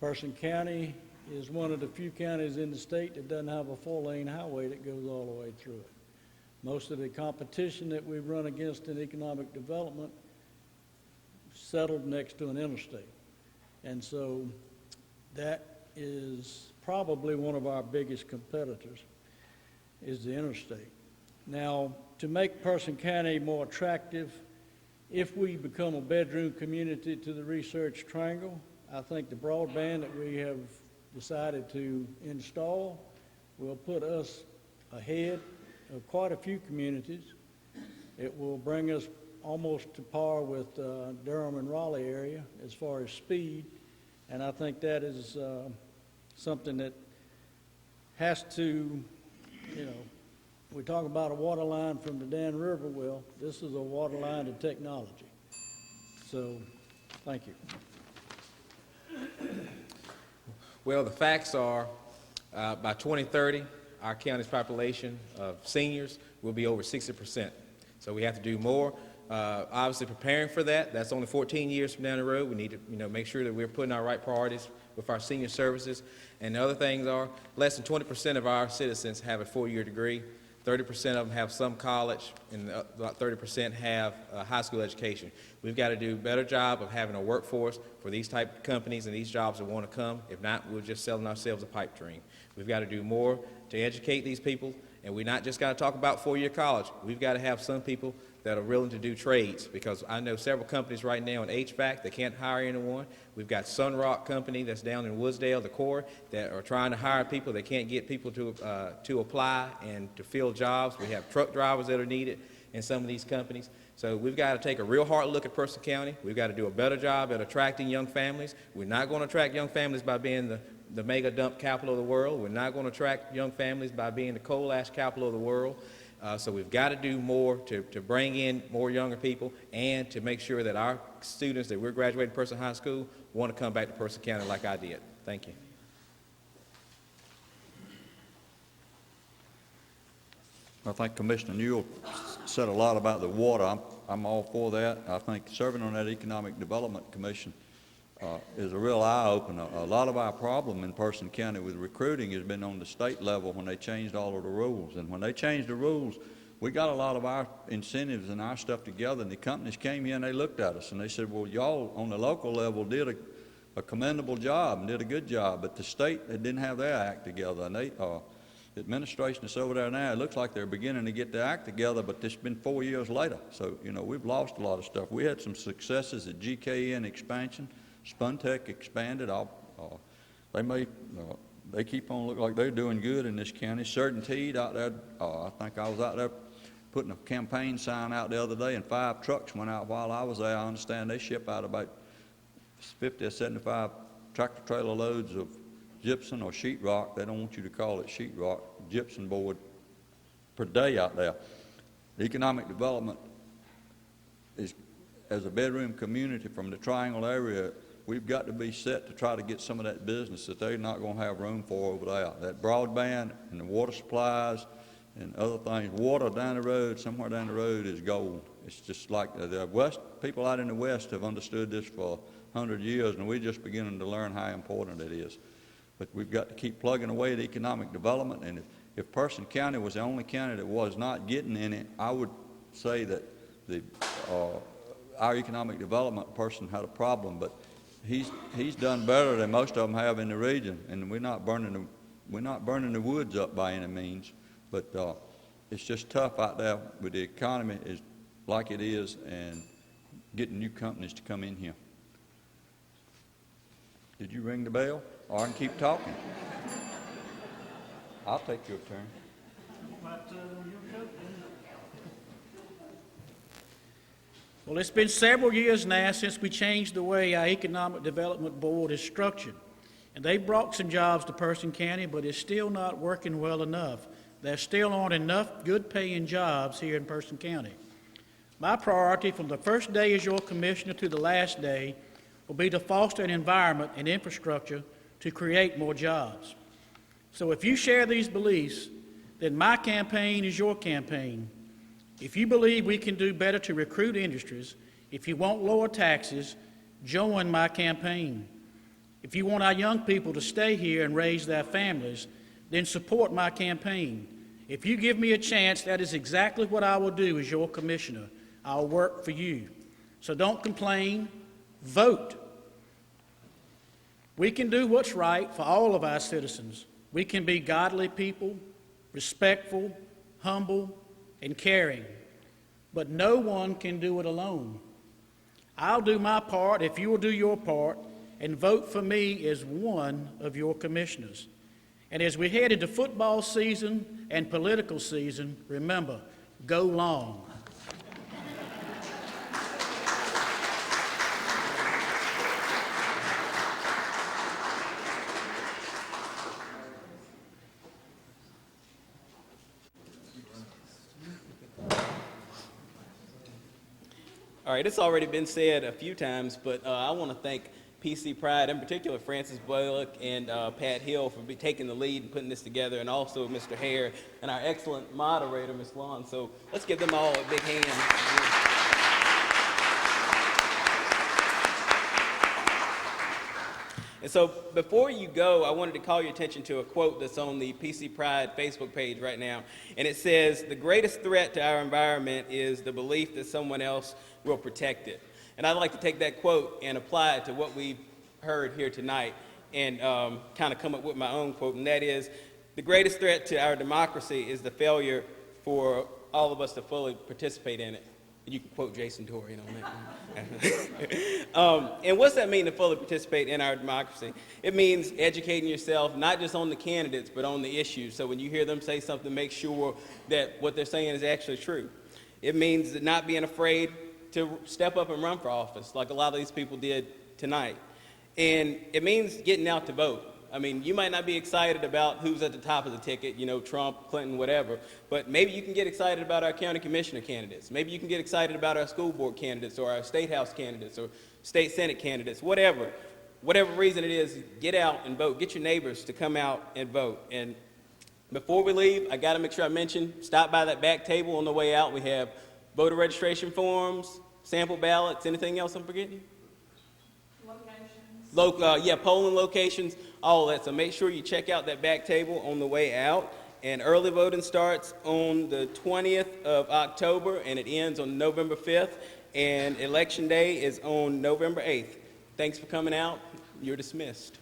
Person County is one of the few counties in the state that doesn't have a 4-lane highway that goes all the way through it. Most of the competition that we run against in economic development settled next to an interstate. And so that is probably one of our biggest competitors, is the interstate. Now, to make Person County more attractive, if we become a bedroom community to the Research Triangle, I think the broadband that we have decided to install will put us ahead of quite a few communities. It will bring us almost to par with Durham and Raleigh area as far as speed, and I think that is something that has to, we talk about a water line from the Dan River. Well, this is a water line to technology. So, thank you. Well, the facts are, by 2030, our county's population of seniors will be over 60%. So we have to do more. Obviously, preparing for that, that's only 14 years from down the road. We need to make sure that we're putting our right priorities with our senior services. And the other things are, less than 20% of our citizens have a 4-year degree. 30% of them have some college, and about 30% have a high school education. We've got to do a better job of having a workforce for these type of companies and these jobs that want to come. If not, we're just selling ourselves a pipe dream. We've got to do more to educate these people, and we not just got to talk about 4-year college. We've got to have some people that are willing to do trades, because I know several companies right now in HVAC that can't hire anyone. We've got Sunrock Company that's down in Woodsdale, the Corps, that are trying to hire people. They can't get people to apply and to fill jobs. We have truck drivers that are needed in some of these companies. So we've got to take a real hard look at Person County. We've got to do a better job at attracting young families. We're not going to attract young families by being the mega dump capital of the world. We're not going to attract young families by being the coal ash capital of the world. So we've got to do more to bring in more younger people and to make sure that our students that we're graduating Person High School want to come back to Person County like I did. Thank you. I think Commissioner Newell said a lot about the water. I'm all for that. I think serving on that Economic Development Commission is a real eye-opener. A lot of our problem in Person County with recruiting has been on the state level when they changed all of the rules. And when they changed the rules, we got a lot of our incentives and our stuff together, and the companies came here and they looked at us and they said, well, y'all on the local level did a commendable job and did a good job, but the state, they didn't have their act together. And the administration that's over there now, it looks like they're beginning to get their act together, but it's been 4 years later. So, we've lost a lot of stuff. We had some successes at GKN expansion. Spuntech expanded. They keep on looking like they're doing good in this county. Certainteed out there, I think I was out there putting a campaign sign out the other day, and 5 trucks went out while I was there. I understand they ship out about 50 or 75 tractor trailer loads of gypsum or sheetrock. They don't want you to call it sheetrock, gypsum board per day out there. The economic development is, as a bedroom community from the Triangle area, we've got to be set to try to get some of that business that they're not going to have room for over there. That broadband and the water supplies and other things. Water down the road, somewhere down the road, is gold. It's just like the West, people out in the West have understood this for 100 years, and we're just beginning to learn how important it is. But we've got to keep plugging away at economic development, and if Person County was the only county that was not getting any, I would say that our economic development person had a problem, but he's done better than most of them have in the region, and we're not burning the woods up by any means, but it's just tough out there with the economy is like it is and getting new companies to come in here. Did you ring the bell? Or I can keep talking. I'll take your turn. Well, it's been several years now since we changed the way our Economic Development Board is structured. And they brought some jobs to Person County, but it's still not working well enough. There still aren't enough good-paying jobs here in Person County. My priority from the first day as your commissioner to the last day will be to foster an environment and infrastructure to create more jobs. So if you share these beliefs, then my campaign is your campaign. If you believe we can do better to recruit industries, if you want lower taxes, join my campaign. If you want our young people to stay here and raise their families, then support my campaign. If you give me a chance, that is exactly what I will do as your commissioner. I'll work for you. So don't complain, vote. We can do what's right for all of our citizens. We can be godly people, respectful, humble, and caring. But no one can do it alone. I'll do my part if you will do your part and vote for me as one of your commissioners. And as we head into football season and political season, remember, go long. All right, it's already been said a few times, but I want to thank PC Pride, in particular Francis Bullock and Pat Hill for taking the lead and putting this together, and also Mr. Hare and our excellent moderator, Ms. Long. So let's give them all a big hand. And so before you go, I wanted to call your attention to a quote that's on the PC Pride Facebook page right now. And it says, "The greatest threat to our environment is the belief that someone else will protect it." And I'd like to take that quote and apply it to what we've heard here tonight and kind of come up with my own quote, and that is, the greatest threat to our democracy is the failure for all of us to fully participate in it. You can quote Jason Torrey on that. And what's that mean to fully participate in our democracy? It means educating yourself, not just on the candidates, but on the issues. So when you hear them say something, make sure that what they're saying is actually true. It means not being afraid to step up and run for office, like a lot of these people did tonight. And it means getting out to vote. I mean, you might not be excited about who's at the top of the ticket, you know, Trump, Clinton, whatever, but maybe you can get excited about our county commissioner candidates. Maybe you can get excited about our school board candidates or our state house candidates or state senate candidates, whatever. Whatever reason it is, get out and vote. Get your neighbors to come out and vote. And before we leave, I got to make sure I mention, stop by that back table on the way out. We have voter registration forms, sample ballots, anything else I'm forgetting? Polling locations, all that. So make sure you check out that back table on the way out. And early voting starts on the 20th of October, and it ends on November 5th. And Election Day is on November 8th. Thanks for coming out. You're dismissed.